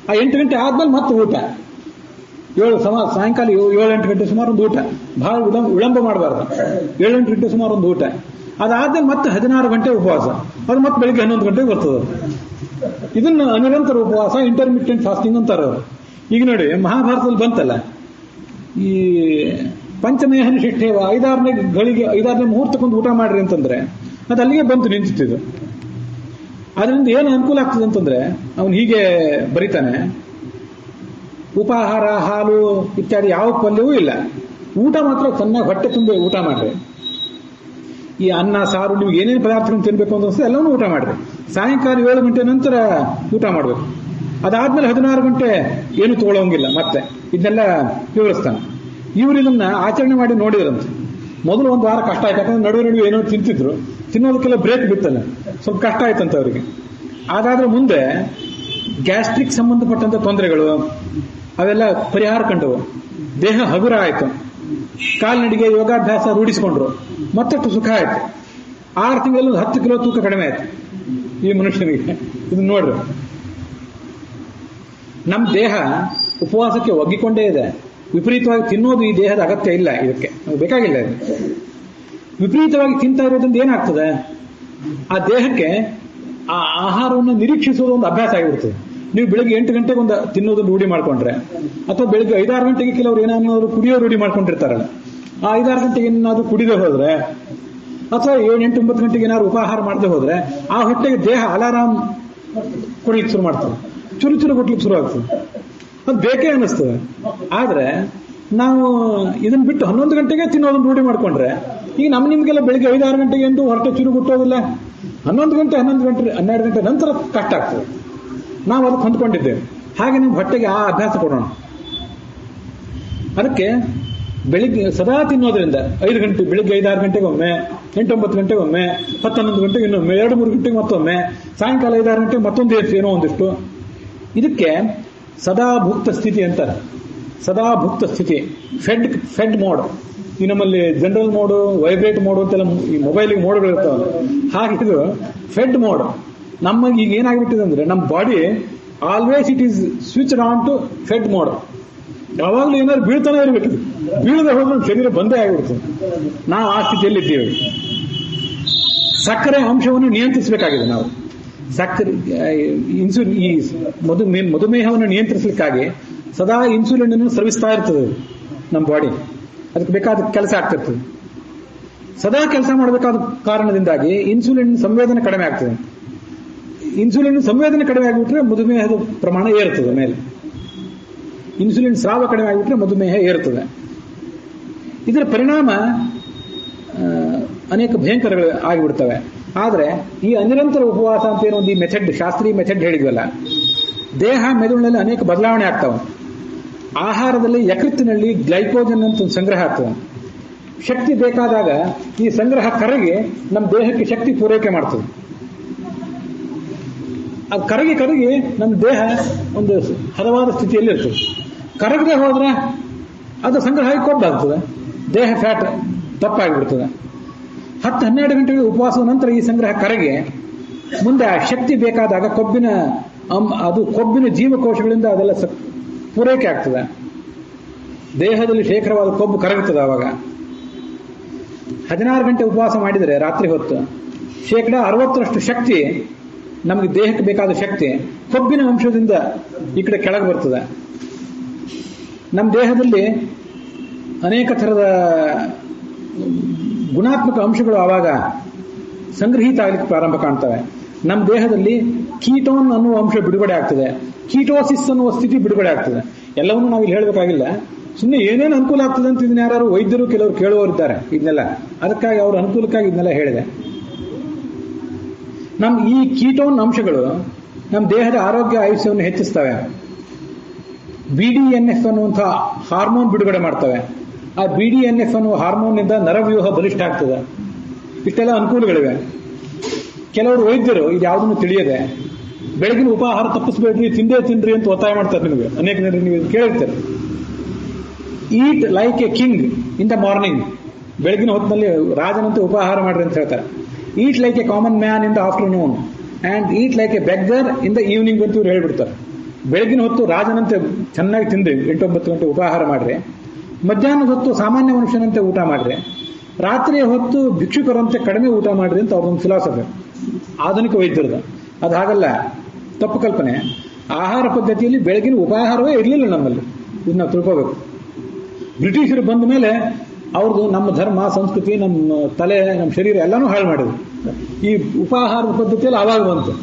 ಆ 8 ಗಂಟೆ ಆದ್ಮೇಲೆ ಮತ್ತೆ ಊಟ. ಸಾಯಂಕಾಲ 7-8 ಗಂಟೆ ಸುಮಾರು ಒಂದು ಊಟ, ಬಹಳ ವಿಳಂಬ ಮಾಡಬಾರ್ದು. 7-8 ಗಂಟೆ ಸುಮಾರು ಒಂದು ಊಟ. ಅದಾದ್ಮೇಲೆ ಮತ್ತೆ 16 ಗಂಟೆ ಉಪವಾಸ. ಅದು ಮತ್ತೆ ಬೆಳಿಗ್ಗೆ 11 ಗಂಟೆಗೆ ಬರ್ತದೆ. ಇದನ್ನ ಅನಿರಂತರ ಉಪವಾಸ, ಇಂಟರ್ಮಿಟೆಂಟ್ ಫಾಸ್ಟಿಂಗ್ ಅಂತಾರೆ ಅವರು. ಈಗ ನೋಡಿ, ಮಹಾಭಾರತದಲ್ಲಿ ಬಂತಲ್ಲ ಈ ಪಂಚಮೇಹನಿ ಶಿಷ್ಟೇವ, 5-6ನೇ ಗಳಿಗೆ 5-6ನೇ ಮುಹೂರ್ತಕ್ಕೊಂದು ಊಟ ಮಾಡ್ರಿ ಅಂತಂದ್ರೆ ಅದು ಅಲ್ಲಿಗೆ ಬಂತು ನಿಂತಿದ್ದು. ಅದರಿಂದ ಏನು ಅನುಕೂಲ ಆಗ್ತದೆ ಅಂತಂದ್ರೆ ಅವನು ಹೀಗೆ ಬರೀತಾನೆ, ಉಪಾಹಾರ, ಹಾಲು ಇತ್ಯಾದಿ ಯಾವ ಪಲ್ಯವೂ ಇಲ್ಲ, ಊಟ ಮಾತ್ರ ಚೆನ್ನಾಗಿ ಹೊಟ್ಟೆ ತುಂಬಿ ಊಟ ಮಾಡ್ರಿ. ಈ ಅನ್ನ ಸಾರು ನಿಮ್ಗೆ ಏನೇನು ಪದಾರ್ಥಗಳನ್ನು ತಿನ್ಬೇಕು ಅಂತ ಅನ್ಸುತ್ತೆ ಎಲ್ಲವನ್ನೂ ಊಟ ಮಾಡ್ರಿ. ಸಾಯಂಕಾಲ 7 ಗಂಟೆ ನಂತರ ಊಟ ಮಾಡ್ಬೇಕು. ಅದಾದ್ಮೇಲೆ 16 ಗಂಟೆ ಏನು ತಗೊಳ್ಳೋಂಗಿಲ್ಲ. ಮತ್ತೆ ಇದನ್ನೆಲ್ಲ ವಿವರಿಸ್ತಾನೆ. ಇವರು ಇದನ್ನ ಆಚರಣೆ ಮಾಡಿ ನೋಡಿದ್ರಂತೆ. ಮೊದಲು ಒಂದು ವಾರ ಕಷ್ಟ ಆಯ್ತು, ಯಾಕಂದ್ರೆ ನಡುವೆ ಏನೋ ತಿಂತಿದ್ರು, ತಿನ್ನೋದಕ್ಕೆಲ್ಲ ಬ್ರೇಕ್ ಬಿತ್ತಲ್ಲ, ಸ್ವಲ್ಪ ಕಷ್ಟ ಆಯ್ತಂತ ಅವರಿಗೆ. ಅದಾದ್ರೆ ಮುಂದೆ ಗ್ಯಾಸ್ಟ್ರಿಕ್ ಸಂಬಂಧಪಟ್ಟಂತ ತೊಂದರೆಗಳು ಅವೆಲ್ಲ ಪರಿಹಾರ ಕಂಡವು, ದೇಹ ಹಗುರ ಆಯ್ತು, ಕಾಲ್ನಡಿಗೆ ಯೋಗಾಭ್ಯಾಸ ರೂಢಿಸಿಕೊಂಡ್ರು, ಮತ್ತಷ್ಟು ಸುಖ ಆಯ್ತು. 6 ತಿಂಗಳಲ್ಲಿ 10 ಕಿಲೋ ತೂಕ ಕಡಿಮೆ ಆಯ್ತು ಈ ಮನುಷ್ಯನಿಗೆ. ಇದನ್ನ ನೋಡ್ರಿ, ನಮ್ಮ ದೇಹ ಉಪವಾಸಕ್ಕೆ ಒಗ್ಗಿಕೊಂಡೇ ಇದೆ. ವಿಪರೀತವಾಗಿ ತಿನ್ನೋದು ಈ ದೇಹದ ಅಗತ್ಯ ಇಲ್ಲ, ಇದಕ್ಕೆ ಬೇಕಾಗಿಲ್ಲ. ಇದು ವಿಪರೀತವಾಗಿ ತಿಂತಾ ಇರೋದ್ರಿಂದ ಏನಾಗ್ತದೆ, ಆ ದೇಹಕ್ಕೆ ಆ ಆಹಾರವನ್ನು ನಿರೀಕ್ಷಿಸುವುದು ಒಂದು ಅಭ್ಯಾಸ ಆಗಿಬಿಡ್ತದೆ. ನೀವು ಬೆಳಿಗ್ಗೆ 8 ಗಂಟೆಗೆ ಒಂದು ತಿನ್ನೋದನ್ನು ರೂಢಿ ಮಾಡ್ಕೊಂಡ್ರೆ, ಅಥವಾ ಬೆಳಿಗ್ಗೆ 5-6 ಗಂಟೆಗೆ ಕೆಲವರು ಏನಾದ್ರು ಕುಡಿಯೋ ರೂಢಿ ಮಾಡ್ಕೊಂಡಿರ್ತಾರಲ್ಲ, ಆ 5-6 ಗಂಟೆಗೆ ಏನಾದ್ರು ಕುಡಿದೇ ಹೋದ್ರೆ, ಅಥವಾ 7-8-9 ಗಂಟೆಗೆ ಏನಾದ್ರು ಉಪಹಾರ ಮಾಡದೆ ಹೋದ್ರೆ, ಆ ಹೊಟ್ಟೆಗೆ ದೇಹ ಅಲಾರಾಮ್ ಕೊಡ್ಲಿಕ್ಕೆ ಶುರು ಮಾಡ್ತದೆ, ಚುರು ಕೊಡ್ಲಿಕ್ಕೆ ಶುರು ಆಗ್ತದೆ. ಅದು ಬೇಕೇ ಅನ್ನಿಸ್ತದೆ. ಆದ್ರೆ ನಾವು ಇದನ್ನ ಬಿಟ್ಟು 11 ಗಂಟೆಗೆ ತಿನ್ನೋದನ್ನ ರೂಢಿ ಮಾಡ್ಕೊಂಡ್ರೆ, ಈಗ ನಿಮ್ಗೆಲ್ಲ ಬೆಳಿಗ್ಗೆ 5-6 ಗಂಟೆಗೆ ಎಂದು ಹೊರಟೆ ಚುರು ಗುಟ್ಟೋದಿಲ್ಲ. 11 ಗಂಟೆ 12 ಗಂಟೆ ನಂತರ ಕಷ್ಟ ಆಗ್ತದೆ. ನಾವು ಅದಕ್ಕೆ ಹೊಂದ್ಕೊಂಡಿದ್ದೇವೆ. ಹಾಗೆ ನಮ್ಮ ಹೊಟ್ಟೆಗೆ ಆ ಅಭ್ಯಾಸ ಕೊಡೋಣ. ಅದಕ್ಕೆ ಬೆಳಿಗ್ಗೆ ಸದಾ ತಿನ್ನೋದ್ರಿಂದ 5 ಗಂಟೆ, ಬೆಳಿಗ್ಗೆ 5-6 ಗಂಟೆಗೆ ಒಮ್ಮೆ, 8-9 ಗಂಟೆಗೆ ಒಮ್ಮೆ, 10-11 ಗಂಟೆಗೆ ಇನ್ನೊಮ್ಮೆ, 2-3 ಗಂಟೆಗೆ ಮತ್ತೊಮ್ಮೆ, ಸಾಯಂಕಾಲ 5-6 ಗಂಟೆಗೆ ಮತ್ತೊಂದು ಏನೋ ಒಂದಿಷ್ಟು. ಇದಕ್ಕೆ ಸದಾ ಭುಕ್ತ ಸ್ಥಿತಿ ಅಂತಾರೆ. ಸದಾ ಭುಕ್ತ ಸ್ಥಿತಿ, ಫೆಡ್ ಮೋಡ್. ಈ ನಮ್ಮಲ್ಲಿ ಜನರಲ್ ಮೋಡು, ವೈಬ್ರೇಟ್ ಮೋಡು ಅಂತೆಲ್ಲ ಈ ಮೊಬೈಲಿಗೆ ಮೋಡ್ಗಳು ಇರ್ತಾವೆ. ಹಾಗಿದು ಫೆಡ್ ಮೋಡ್. ನಮಗೆ ಈಗ ಏನಾಗ್ಬಿಟ್ಟಿದೆ ಅಂದ್ರೆ, ನಮ್ಮ body always it is switch on to fed mode. ಯಾವಾಗಲೂ ಏನಾದ್ರು ಬೀಳ್ತಾನೆ ಇರಬೇಕು, ಬೀಳದೆ ಹೋದ್ರೆ ಶರೀರ ಬಂದೇ ಆಗಿಬಿಡ್ತದೆ. ನಾವು ಆ ಸ್ಥಿತಿಯಲ್ಲಿದ್ದೀವಿ. ಸಕ್ಕರೆ ಅಂಶವನ್ನು ನಿಯಂತ್ರಿಸಬೇಕಾಗಿದೆ ನಾವು. ಸಕ್ಕರೆ ಇನ್ಸುಲಿನ್, ಈ ಮಧುಮೇಹವನ್ನು ನಿಯಂತ್ರಿಸಲಿಕ್ಕಾಗಿ ಸದಾ ಇನ್ಸುಲಿನ್ ಅನ್ನು ಸ್ರವಿಸ್ತಾ ಇರ್ತದೆ ನಮ್ಮ ಬಾಡಿ. ಅದಕ್ಕೆ ಬೇಕಾದ ಕೆಲಸ ಆಗ್ತಿರ್ತದೆ. ಸದಾ ಕೆಲಸ ಮಾಡಬೇಕಾದ ಕಾರಣದಿಂದಾಗಿ ಇನ್ಸುಲಿನ್ ಸಂವೇದನೆ ಕಡಿಮೆ ಆಗ್ತದೆ. ಇನ್ಸುಲಿನ್ ಸಂವೇದನೆ ಕಡಿಮೆ ಆಗಿಬಿಟ್ರೆ ಮಧುಮೇಹದ ಪ್ರಮಾಣ ಏರುತ್ತದೆ ಮೇಲೆ. ಇನ್ಸುಲಿನ್ ಸ್ರಾವ ಕಡಿಮೆ ಆಗಿಬಿಟ್ರೆ ಮಧುಮೇಹ ಏರುತ್ತದೆ. ಇದರ ಪರಿಣಾಮ ಅನೇಕ ಭಯಂಕರಗಳು ಆಗಿಬಿಡ್ತವೆ. ಆದರೆ ಈ ಅನಿರಂತರ ಉಪವಾಸ ಅಂತ ಏನೋ ಒಂದು ಈ ಮೆಥಡ್, ಶಾಸ್ತ್ರೀಯ ಮೆಥಡ್ ಹೇಳಿದ್ವಲ್ಲ, ದೇಹ ಮೆದುಳಿನಲ್ಲಿ ಅನೇಕ ಬದಲಾವಣೆ ಆಗ್ತವೆ. ಆಹಾರದಲ್ಲಿ ಯಕೃತ್ತಿನಲ್ಲಿ ಗ್ಲೈಕೋಜನ್ ಅಂತ ಒಂದು ಸಂಗ್ರಹ ಆಗ್ತದೆ. ಶಕ್ತಿ ಬೇಕಾದಾಗ ಈ ಸಂಗ್ರಹ ಕರಗಿ ನಮ್ಮ ದೇಹಕ್ಕೆ ಶಕ್ತಿ ಪೂರೈಕೆ ಮಾಡ್ತದೆ. ಅದು ಕರಗಿ ನಮ್ಮ ದೇಹ ಒಂದು ಹದವಾದ ಸ್ಥಿತಿಯಲ್ಲಿ ಇರ್ತದೆ. ಕರಗದೆ ಹೋದ್ರೆ ಅದು ಸಂಗ್ರಹ ಕೊಬ್ಬಾಗ್ತದೆ, ದೇಹ ಫ್ಯಾಟ್ ದಪ್ಪಾಗಿಬಿಡ್ತದೆ. 10-12 ಗಂಟೆಗಳ ಉಪವಾಸದ ನಂತರ ಈ ಸಂಗ್ರಹ ಕರಗಿ ಮುಂದೆ ಆ ಶಕ್ತಿ ಬೇಕಾದಾಗ ಕೊಬ್ಬಿನ ಜೀವಕೋಶಗಳಿಂದ ಅದೆಲ್ಲ ಪೂರೈಕೆ ಆಗ್ತದೆ. ದೇಹದಲ್ಲಿ ಶೇಖರವಾದ ಕೊಬ್ಬು ಕರಗುತ್ತದೆ. ಆವಾಗ 16 ಗಂಟೆ ಉಪವಾಸ ಮಾಡಿದರೆ ರಾತ್ರಿ ಹೊತ್ತು 60% ಶಕ್ತಿ, ನಮಗೆ ದೇಹಕ್ಕೆ ಬೇಕಾದ ಶಕ್ತಿ ಕೊಬ್ಬಿನ ಅಂಶದಿಂದ ಈ ಕಡೆ ಕೆಳಗೆ ಬರ್ತದೆ. ನಮ್ಮ ದೇಹದಲ್ಲಿ ಅನೇಕ ಥರದ ಗುಣಾತ್ಮಕ ಅಂಶಗಳು ಆವಾಗ ಸಂಗ್ರಹಿತ ಆಗಲಿಕ್ಕೆ ಪ್ರಾರಂಭ ಕಾಣ್ತವೆ. ನಮ್ಮ ದೇಹದಲ್ಲಿ ಕೀಟೋನ್ ಅನ್ನುವ ಅಂಶ ಬಿಡುಗಡೆ ಆಗ್ತದೆ, ಕೀಟೋಸಿಸ್ ಅನ್ನುವ ಸ್ಥಿತಿ ಬಿಡುಗಡೆ ಆಗ್ತದೆ. ಎಲ್ಲವನ್ನೂ ನಾವು ಇಲ್ಲಿ ಹೇಳಬೇಕಾಗಿಲ್ಲ, ಸುಮ್ಮನೆ ಏನೇನು ಅನುಕೂಲ ಆಗ್ತದೆ ಅಂತ ಇದನ್ನ ಯಾರು ವೈದ್ಯರು ಕೆಲವರು ಕೇಳುವವರಿದ್ದಾರೆ ಇದನ್ನೆಲ್ಲ. ಅದಕ್ಕಾಗಿ ಅವರ ಅನುಕೂಲಕ್ಕಾಗಿ ಇದನ್ನೆಲ್ಲ ಹೇಳಿದೆ. ನಮ್ಮ ಈ ಕೀಟೋನ್ ಅಂಶಗಳು ನಮ್ಮ ದೇಹದ ಆರೋಗ್ಯ ಆಯುಷ್ಯವನ್ನು ಹೆಚ್ಚಿಸ್ತವೆ. BDNF ಅನ್ನುವಂಥ ಹಾರ್ಮೋನ್ ಬಿಡುಗಡೆ ಮಾಡ್ತವೆ. ಆ BDNF ಅನ್ನುವ ಹಾರ್ಮೋನ್ನಿಂದ ನರವ್ಯೂಹ ಬಲಿಷ್ಠ ಆಗ್ತದೆ. ಇಷ್ಟೆಲ್ಲ ಅನುಕೂಲಗಳಿವೆ. ಕೆಲವರು ವೈದ್ಯರು ಇದು ಯಾವುದನ್ನು ತಿಳಿಯದೆ ಬೆಳಗಿನ ಉಪಹಾರ ತಪ್ಪಿಸ್ಬೇಡ್ರಿ, ತಿನ್ರಿ ಅಂತ ಒತ್ತಾಯ ಮಾಡ್ತಾರೆ. ನಿಮಗೆ ಅನೇಕ ನೀವು ಕೇಳಿರ್ತಾರೆ. Eat like a king in the morning, ಬೆಳಗಿನ ಹೊತ್ತಿನಲ್ಲಿ ರಾಜನಂತೆ ಉಪಹಾರ ಮಾಡ್ರಿ ಅಂತ ಹೇಳ್ತಾರೆ. Eat like a common man in the afternoon and eat like a beggar in the evening ಅಂತ ಇವ್ರು ಹೇಳ್ಬಿಡ್ತಾರೆ. ಬೆಳಗಿನ ಹೊತ್ತು ರಾಜನಂತೆ ಚೆನ್ನಾಗಿ ತಿಂದ್ರಿ, 8-9 ಗಂಟೆ ಉಪಹಾರ ಮಾಡ್ರಿ. ಮಧ್ಯಾಹ್ನದ ಹೊತ್ತು ಸಾಮಾನ್ಯ ಮನುಷ್ಯನಂತೆ ಊಟ ಮಾಡ್ರಿ. ರಾತ್ರಿಯ ಹೊತ್ತು ಭಿಕ್ಷುಕರಂತೆ ಕಡಿಮೆ ಊಟ ಮಾಡ್ರಿ ಅಂತ ಅವ್ರೊಂದು ಫಿಲಾಸಫಿ, ಆಧುನಿಕ ವೈದ್ಯರದ. ಅದು ಹಾಗಲ್ಲ, ತಪ್ಪು ಕಲ್ಪನೆ. ಆಹಾರ ಪದ್ಧತಿಯಲ್ಲಿ ಬೆಳಗಿನ ಉಪಹಾರವೇ ಇರಲಿಲ್ಲ ನಮ್ಮಲ್ಲಿ. ಇದನ್ನ ನಾವು ತಿಳ್ಕೋಬೇಕು. ಬ್ರಿಟಿಷರು ಬಂದ ಮೇಲೆ ಅವ್ರದ್ದು ನಮ್ಮ ಧರ್ಮ, ಸಂಸ್ಕೃತಿ, ನಮ್ಮ ತಲೆ, ನಮ್ಮ ಶರೀರ ಎಲ್ಲಾನು ಹಾಳು ಮಾಡಿದ್ರು. ಈ ಉಪಹಾರ ಪದ್ಧತಿಯಲ್ಲಿ ಆವಾಗ ಬಂತು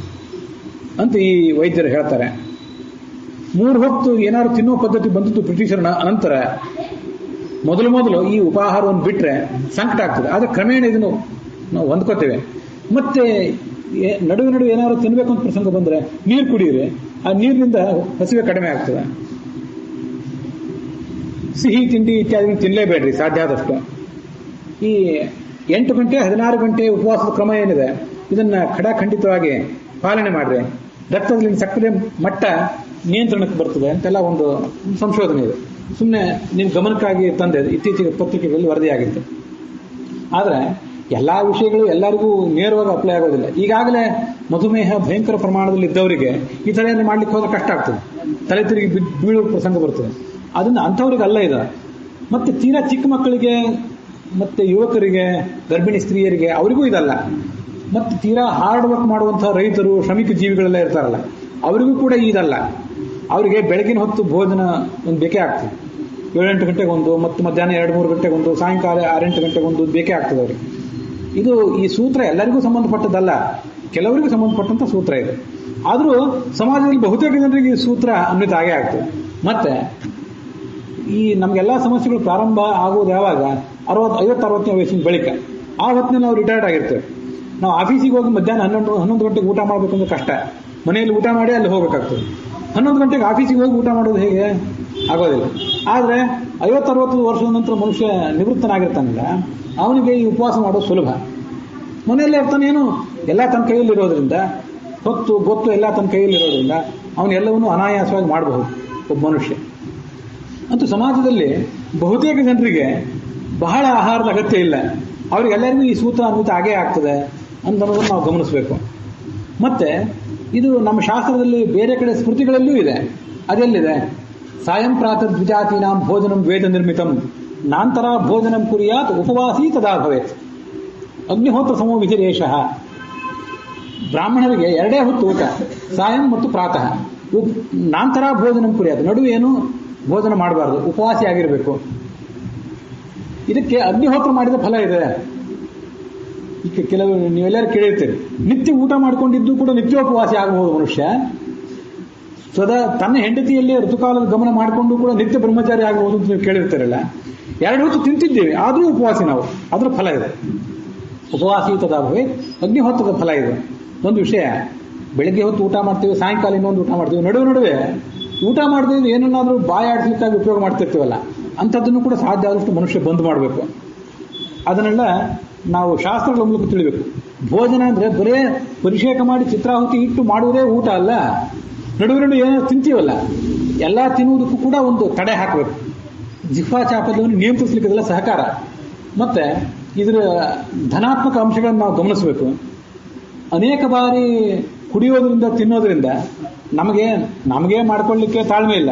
ಅಂತ ಈ ವೈದ್ಯರು ಹೇಳ್ತಾರೆ. 3 ಹೊತ್ತು ಏನಾದ್ರು ತಿನ್ನೋ ಪದ್ಧತಿ ಬಂದದ್ದು ಬ್ರಿಟಿಷರ ನಂತರ. ಮೊದಲು ಈ ಉಪಹಾರವನ್ನು ಬಿಟ್ರೆ ಸಂಕಟ ಆಗ್ತದೆ. ಆದರೆ ಕ್ರಮೇಣ ಇದನ್ನು ನಾವು ಹೊಂದ್ಕೋತೇವೆ. ಮತ್ತೆ ನಡುವೆ ಏನಾದ್ರು ತಿನ್ಬೇಕು ಅಂತ ಪ್ರಸಂಗ ಬಂದ್ರೆ ನೀರು ಕುಡಿಯಿರಿ, ಆ ನೀರಿನಿಂದ ಹಸಿವೆ ಕಡಿಮೆ ಆಗ್ತದೆ. ಸಿಹಿ ತಿಂಡಿ ಇತ್ಯಾದಿ ತಿನ್ನಲೇಬೇಡ್ರಿ ಸಾಧ್ಯ ಆದಷ್ಟು. ಈ 8 ಗಂಟೆ 16 ಗಂಟೆ ಉಪವಾಸದ ಕ್ರಮ ಏನಿದೆ ಇದನ್ನ ಖಡಾಖಂಡಿತವಾಗಿ ಪಾಲನೆ ಮಾಡ್ರಿ. ರಕ್ತದಲ್ಲಿ ಸಕ್ಕರೆ ಮಟ್ಟ ನಿಯಂತ್ರಣಕ್ಕೆ ಬರ್ತದೆ ಅಂತೆಲ್ಲ ಒಂದು ಸಂಶೋಧನೆ ಇದೆ. ಸುಮ್ಮನೆ ನಿಮ್ಮ ಗಮನಕ್ಕಾಗಿ ತಂದೆ ಇತ್ತೀಚೆಗೆ ಪತ್ರಿಕೆಗಳಲ್ಲಿ ವರದಿಯಾಗಿತ್ತು. ಆದರೆ ಎಲ್ಲಾ ವಿಷಯಗಳು ಎಲ್ಲರಿಗೂ ನೇರವಾಗಿ ಅಪ್ಲೈ ಆಗೋದಿಲ್ಲ. ಈಗಾಗಲೇ ಮಧುಮೇಹ ಭಯಂಕರ ಪ್ರಮಾಣದಲ್ಲಿ ಇದ್ದವರಿಗೆ ಈ ಥರ ಏನು ಮಾಡ್ಲಿಕ್ಕೆ ಹೋದ್ರೆ ಕಷ್ಟ ಆಗ್ತದೆ, ತಲೆ ತಿರುಗಿ ಬೀಳುವ ಪ್ರಸಂಗ ಬರ್ತದೆ. ಅದನ್ನ ಅಂಥವ್ರಿಗೆ ಅಲ್ಲ ಇದು. ಮತ್ತೆ ತೀರಾ ಚಿಕ್ಕ ಮಕ್ಕಳಿಗೆ ಮತ್ತೆ ಯುವಕರಿಗೆ, ಗರ್ಭಿಣಿ ಸ್ತ್ರೀಯರಿಗೆ ಅವರಿಗೂ ಇದಲ್ಲ. ಮತ್ತೆ ತೀರಾ ಹಾರ್ಡ್ ವರ್ಕ್ ಮಾಡುವಂತಹ ರೈತರು, ಶ್ರಮಿಕ ಜೀವಿಗಳೆಲ್ಲ ಇರ್ತಾರಲ್ಲ ಅವರಿಗೂ ಕೂಡ ಇದಲ್ಲ. ಅವರಿಗೆ ಬೆಳಗಿನ ಹೊತ್ತು ಭೋಜನ ಒಂದು ಬೇಕೇ ಆಗ್ತದೆ. 7-8 ಗಂಟೆಗೊಂದು, ಮತ್ತು ಮಧ್ಯಾಹ್ನ 2-3 ಗಂಟೆಗೊಂದು, ಸಾಯಂಕಾಲ 6-8 ಗಂಟೆಗೊಂದು ಬೇಕೇ ಆಗ್ತದೆ ಅವ್ರಿಗೆ. ಇದು ಈ ಸೂತ್ರ ಎಲ್ಲರಿಗೂ ಸಂಬಂಧಪಟ್ಟದ್ದಲ್ಲ, ಕೆಲವರಿಗೂ ಸಂಬಂಧಪಟ್ಟಂತ ಸೂತ್ರ ಇದೆ. ಆದರೂ ಸಮಾಜದಲ್ಲಿ ಬಹುತೇಕ ಜನರಿಗೆ ಈ ಸೂತ್ರ ಅನ್ವಿತ ಆಗೇ ಆಗ್ತದೆ. ಮತ್ತೆ ಈ ನಮಗೆಲ್ಲ ಸಮಸ್ಯೆಗಳು ಪ್ರಾರಂಭ ಆಗುವುದು ಯಾವಾಗ? 50-60ನೇ ವಯಸ್ಸಿನ ಬಳಿಕ. ಆ ಹೊತ್ತಿನಲ್ಲಿ ನಾವು ರಿಟೈರ್ಡ್ ಆಗಿರ್ತೇವೆ. ನಾವು ಆಫೀಸಿಗೆ ಹೋಗಿ ಮಧ್ಯಾಹ್ನ 11 ಗಂಟೆಗೆ ಊಟ ಮಾಡಬೇಕಂದ್ರೆ ಕಷ್ಟ. ಮನೆಯಲ್ಲಿ ಊಟ ಮಾಡಿ ಅಲ್ಲಿ ಹೋಗಬೇಕಾಗ್ತದೆ. 11 ಗಂಟೆಗೆ ಆಫೀಸಿಗೆ ಹೋಗಿ ಊಟ ಮಾಡೋದು ಹೇಗೆ? ಆಗೋದಿಲ್ಲ. ಆದರೆ 50-60 ವರ್ಷದ ನಂತರ ಮನುಷ್ಯ ನಿವೃತ್ತನಾಗಿರ್ತಾನಲ್ಲ, ಅವನಿಗೆ ಈ ಉಪವಾಸ ಮಾಡೋದು ಸುಲಭ. ಮನೆಯಲ್ಲೇ ಇರ್ತಾನೆ, ಏನು ಎಲ್ಲ ತನ್ನ ಕೈಯಲ್ಲಿರೋದ್ರಿಂದ, ಹೊತ್ತು ಗೊತ್ತು ಎಲ್ಲ ತನ್ನ ಕೈಯಲ್ಲಿರೋದ್ರಿಂದ ಅವನೆಲ್ಲವನ್ನೂ ಅನಾಯಾಸವಾಗಿ ಮಾಡಬಹುದು ಒಬ್ಬ ಮನುಷ್ಯ. ಅಂತೂ ಸಮಾಜದಲ್ಲಿ ಬಹುತೇಕ ಜನರಿಗೆ ಬಹಳ ಆಹಾರದ ಅಗತ್ಯ ಇಲ್ಲ. ಅವರಿಗೆಲ್ಲರಿಗೂ ಈ ಸೂತ್ರ ಅನ್ವಿತ ಆಗೇ ಆಗ್ತದೆ ಅನ್ನೋದನ್ನು ನಾವು ಗಮನಿಸಬೇಕು. ಮತ್ತೆ ಇದು ನಮ್ಮ ಶಾಸ್ತ್ರದಲ್ಲಿ ಬೇರೆ ಕಡೆ ಸ್ಮೃತಿಗಳಲ್ಲೂ ಇದೆ. ಅದೆಲ್ಲಿದೆ? ಸಾಯಂ ಪ್ರಾತರ್ ದ್ವಿಜಾತೀನಾಂ ಭೋಜನಂ ವೇದ ನಿರ್ಮಿತಂ ನಾಂತರ ಭೋಜನಂ ಕುರಿಯಾತ್ ಉಪವಾಸೀ ತದಾ ಭವೇತ್ ಅಗ್ನಿಹೋತ್ರ ಸಮೋ ವಿಧಿರೇಶಃ. ಬ್ರಾಹ್ಮಣರಿಗೆ 2 ಹೊತ್ತು ಊಟ, ಸಾಯಂ ಮತ್ತು ಪ್ರಾತಃ. ನಾಂತರ ಭೋಜನಂ ಕುರಿಯಾತ್, ನಡುವೆ ಏನು ಭೋಜನ ಮಾಡಬಾರ್ದು, ಉಪವಾಸಿ ಆಗಿರಬೇಕು. ಇದಕ್ಕೆ ಅಗ್ನಿಹೋತ್ರ ಮಾಡಿದ ಫಲ ಇದೆ. ಈಗ ಕೆಲವು ನೀವೆಲ್ಲರೂ ಕೇಳಿರ್ತೀರಿ, ನಿತ್ಯ ಊಟ ಮಾಡಿಕೊಂಡಿದ್ದು ಕೂಡ ನಿತ್ಯೋಪವಾಸಿ ಆಗಬಹುದು ಮನುಷ್ಯ. ತನ್ನ ಹೆಂಡತಿಯಲ್ಲಿ ಋತುಕಾಲದ ಗಮನ ಮಾಡಿಕೊಂಡು ಕೂಡ ನಿತ್ಯ ಬ್ರಹ್ಮಚಾರಿ ಆಗಬಹುದು ಅಂತ ನೀವು ಕೇಳಿರ್ತೀರಲ್ಲ. 2 ಹೊತ್ತು ತಿಂತಿದ್ದೇವೆ ಆದರೂ ಉಪವಾಸಿ ನಾವು, ಅದರ ಫಲ ಇದೆ. ಉಪವಾಸಿ ತದಾಭವೇ ಅಗ್ನಿಹೋತ್ರದ ಫಲ ಇದೆ. ಒಂದು ವಿಷಯ, ಬೆಳಗ್ಗೆ ಹೊತ್ತು ಊಟ ಮಾಡ್ತೀವಿ, ಸಾಯಂಕಾಲ ಇನ್ನೊಂದು ಊಟ ಮಾಡ್ತೀವಿ, ನಡುವೆ ಊಟ ಮಾಡಿದ್ರೆ ಏನನ್ನಾದ್ರೂ ಬಾಯಾಡಿಸ್ಲಿಕ್ಕಾಗಿ ಉಪಯೋಗ ಮಾಡ್ತಿರ್ತೀವಲ್ಲ, ಅಂಥದ್ದನ್ನು ಕೂಡ ಸಾಧ್ಯ ಆದಷ್ಟು ಮನುಷ್ಯ ಬಂದ್ ಮಾಡಬೇಕು. ಅದನ್ನೆಲ್ಲ ನಾವು ಶಾಸ್ತ್ರಗಳ ಮೂಲಕ ತಿಳಿಬೇಕು. ಭೋಜನ ಅಂದ್ರೆ ಬರೇ ಪರಿಷೇಕ ಮಾಡಿ ಚಿತ್ರಾಹುತಿ ಇಟ್ಟು ಮಾಡುವುದೇ ಊಟ ಅಲ್ಲ. ನಡುವೆ ಏನೋ ತಿಂತೀವಲ್ಲ, ಎಲ್ಲ ತಿನ್ನುವುದಕ್ಕೂ ಕೂಡ ಒಂದು ತಡೆ ಹಾಕಬೇಕು. ಜಿಹ್ವಾ ಚಾಪಲ್ಯವನ್ನು ನಿಯಂತ್ರಿಸಲಿಕ್ಕೆ ಅದೆಲ್ಲ ಸಹಕಾರ. ಮತ್ತೆ ಇದರ ಧನಾತ್ಮಕ ಅಂಶಗಳನ್ನು ನಾವು ಗಮನಿಸಬೇಕು. ಅನೇಕ ಬಾರಿ ಕುಡಿಯೋದ್ರಿಂದ ತಿನ್ನೋದ್ರಿಂದ ನಮಗೆ ಮಾಡ್ಕೊಳ್ಳಿಕ್ಕೆ ತಾಳ್ಮೆ ಇಲ್ಲ.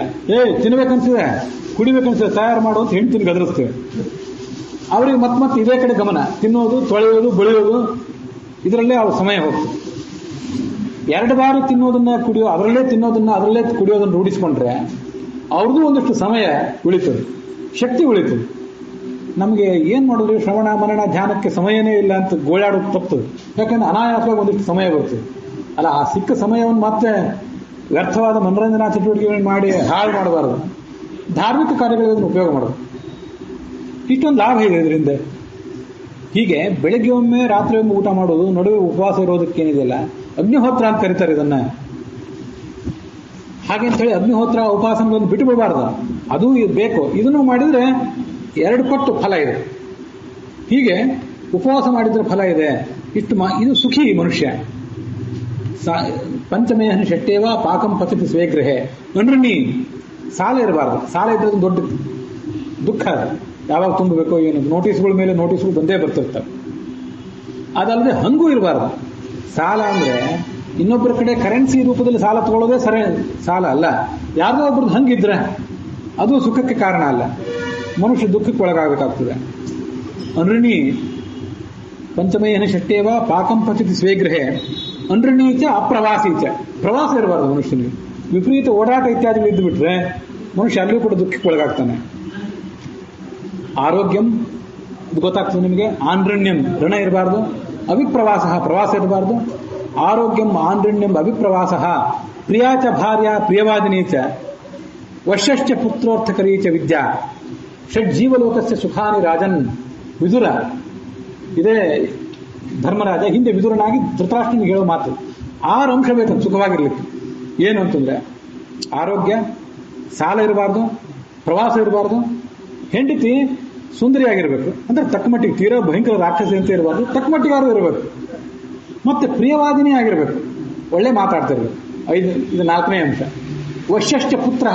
ತಿನ್ಬೇಕನ್ಸಿದೆ, ಕುಡಿಬೇಕನ್ಸಿದೆ, ತಯಾರು ಮಾಡುವಂತ ಹೆಂಡ್ತಿನ ಗದರಿಸ್ತೇವೆ. ಅವರಿಗೆ ಮತ್ತೆ ಇದೇ ಕಡೆ ಗಮನ, ತಿನ್ನೋದು, ತೊಳೆಯೋದು, ಬೆಳೆಯೋದು, ಇದರಲ್ಲೇ ಅವ್ರ ಸಮಯ ಹೋಗ್ತದೆ. 2 ಬಾರಿ ತಿನ್ನೋದನ್ನ ಅದರಲ್ಲೇ ಕುಡಿಯೋದನ್ನ ರೂಢಿಸ್ಕೊಂಡ್ರೆ ಅವ್ರದ್ದು ಒಂದಷ್ಟು ಸಮಯ ಉಳಿತದೆ, ಶಕ್ತಿ ಉಳಿತದೆ. ನಮಗೆ ಏನ್ ಮಾಡಿದ್ರೆ ಶ್ರವಣ ಮನನ ಧ್ಯಾನಕ್ಕೆ ಸಮಯನೇ ಇಲ್ಲ ಅಂತ ಗೋಳಾಡೋದು ತಪ್ಪುತ್ತದೆ. ಯಾಕಂದ್ರೆ ಅನಾಯಾಸವಾಗಿ ಒಂದಿಷ್ಟು ಸಮಯ ಬರ್ತದೆ ಅಲ್ಲ. ಆ ಸಿಕ್ಕ ಸಮಯವನ್ನು ಮತ್ತೆ ವ್ಯರ್ಥವಾದ ಮನೋರಂಜನಾ ಚಟುವಟಿಕೆಗಳನ್ನು ಮಾಡಿ ಹಾಳು ಮಾಡಬಾರದು. ಧಾರ್ಮಿಕ ಕಾರ್ಯಗಳಿಗೆ ಉಪಯೋಗ ಮಾಡೋದು. ಇಷ್ಟೊಂದು ಲಾಭ ಇದೆ ಇದರಿಂದ. ಹೀಗೆ ಬೆಳಗ್ಗೆ ಒಮ್ಮೆ ರಾತ್ರಿ ಒಮ್ಮೆ ಊಟ ಮಾಡೋದು, ನಡುವೆ ಉಪವಾಸ ಇರೋದಕ್ಕೇನಿದೆಯಲ್ಲ, ಅಗ್ನಿಹೋತ್ರ ಅಂತ ಕರೀತಾರೆ ಇದನ್ನ. ಹಾಗೆ ಅಂತ ಹೇಳಿ ಅಗ್ನಿಹೋತ್ರ ಉಪವಾಸಗಳನ್ನು ಬಿಟ್ಟು ಬಿಡಬಾರ್ದು, ಅದು ಬೇಕು. ಇದನ್ನು ಮಾಡಿದ್ರೆ 2 ಪಟ್ಟು ಫಲ ಇದೆ. ಹೀಗೆ ಉಪವಾಸ ಮಾಡಿದ್ರೆ ಫಲ ಇದೆ. ಇದು ಸುಖಿ ಮನುಷ್ಯ. ಪಂಚಮೇಹನ ಷಟ್ಟೇವ ಪಾಕಂ ಪಚತಿ ಸ್ವೇಗೃಹೆ. ಅಂದ್ರನಿ ಸಾಲ ಇರಬಾರ್ದು. ಸಾಲ ಇದ್ರೆ ದೊಡ್ಡ ದುಃಖ. ಅದು ಯಾವಾಗ ತುಂಬಬೇಕೋ ಏನು, ನೋಟಿಸ್ಗಳ ಮೇಲೆ ನೋಟಿಸ್ಗಳು ಬಂದೇ ಬರ್ತಿರ್ತವೆ. ಅದಲ್ಲದೆ ಹಂಗೂ ಇರಬಾರ್ದು. ಸಾಲ ಅಂದ್ರೆ ಇನ್ನೊಬ್ಬರ ಕಡೆ ಕರೆನ್ಸಿ ರೂಪದಲ್ಲಿ ಸಾಲ ತಗೊಳ್ಳೋದೇ ಸಾಲ ಅಲ್ಲ. ಯಾರ್ದೋ ಒಬ್ರದ್ದು ಹಂಗಿದ್ರೆ ಅದು ಸುಖಕ್ಕೆ ಕಾರಣ ಅಲ್ಲ, ಮನುಷ್ಯ ದುಃಖಕ್ಕೆ ಒಳಗಾಗಬೇಕಾಗ್ತದೆ. ಅನೃಣಿ ಪಂಚಮೇಹನ ಷಟ್ಟೇವ ಪಾಕಂ ಪಚತಿ ಸ್ವೇಗೃಹೆ ಅನೃಣೀಚ ಅಪ್ರವಾಸೀಚ. ಪ್ರವಾಸ ಇರಬಾರ್ದು ಮನುಷ್ಯನಿಗೆ. ವಿಪರೀತ ಓಡಾಟ ಇತ್ಯಾದಿಗಳು ಇದ್ದು ಬಿಟ್ರೆ ಮನುಷ್ಯ ಅಲ್ಲಿಯೂ ಕೂಡ ದುಃಖಕ್ಕೆ ಒಳಗಾಗ್ತಾನೆ. ಆರೋಗ್ಯಂ ಗೊತ್ತಾಗ್ತದೆ ನಿಮಗೆ. ಆನ್ರಣ್ಯಂ ಋಣ ಇರಬಾರ್ದು. ಅವಿಪ್ರವಾಸ ಪ್ರವಾಸ ಇರಬಾರ್ದು. ಆರೋಗ್ಯಂ ಆನ್ರಣ್ಯಂ ಅವಿಪ್ರವಾಸ. ಪ್ರಿಯಾಚ ಭಾರ್ಯ ಪ್ರಿಯವಾದಿನೀಚ ವಶ್ಯಶ್ಚ ಪುತ್ರೋರ್ಥಕರೀಚ ವಿದ್ಯಾ ಷಡ್ಜೀವಲೋಕಸ್ಯ ಸುಖಾನಿ ರಾಜನ್. ವಿದುರ ಇದೇ ಧರ್ಮರಾಜ ಹಿಂದೆ ವಿದುರನಾಗಿ ಧೃತರಾಷ್ಟ್ರನಿಗೆ ಹೇಳೋ ಮಾತು. 6 ಅಂಶ ಬೇಕಂತ ಸುಖವಾಗಿರ್ಲಿಕ್ಕೆ. ಏನು ಅಂತಂದ್ರೆ ಆರೋಗ್ಯ, ಸಾಲ ಇರಬಾರ್ದು, ಪ್ರವಾಸ ಇರಬಾರ್ದು, ಹೆಂಡತಿ ಸುಂದರಿಯಾಗಿರ್ಬೇಕು, ಅಂದ್ರೆ ತಕ್ಕ ಮಟ್ಟಿಗೆ ತೀರಾ ಭಯಂಕರ ರಾಕ್ಷಸಿ ಅಂತ ಇರಬಾರ್ದು, ತಕ್ಕ ಮಟ್ಟಿಗಾರು ಇರಬೇಕು. ಮತ್ತೆ ಪ್ರಿಯವಾದಿನಿ ಆಗಿರ್ಬೇಕು, ಒಳ್ಳೆ ಮಾತಾಡ್ತಿರ್ಬೇಕು. ಇದು 4ನೇ ಅಂಶ. ವಶ್ಯಶ್ಚ ಪುತ್ರ,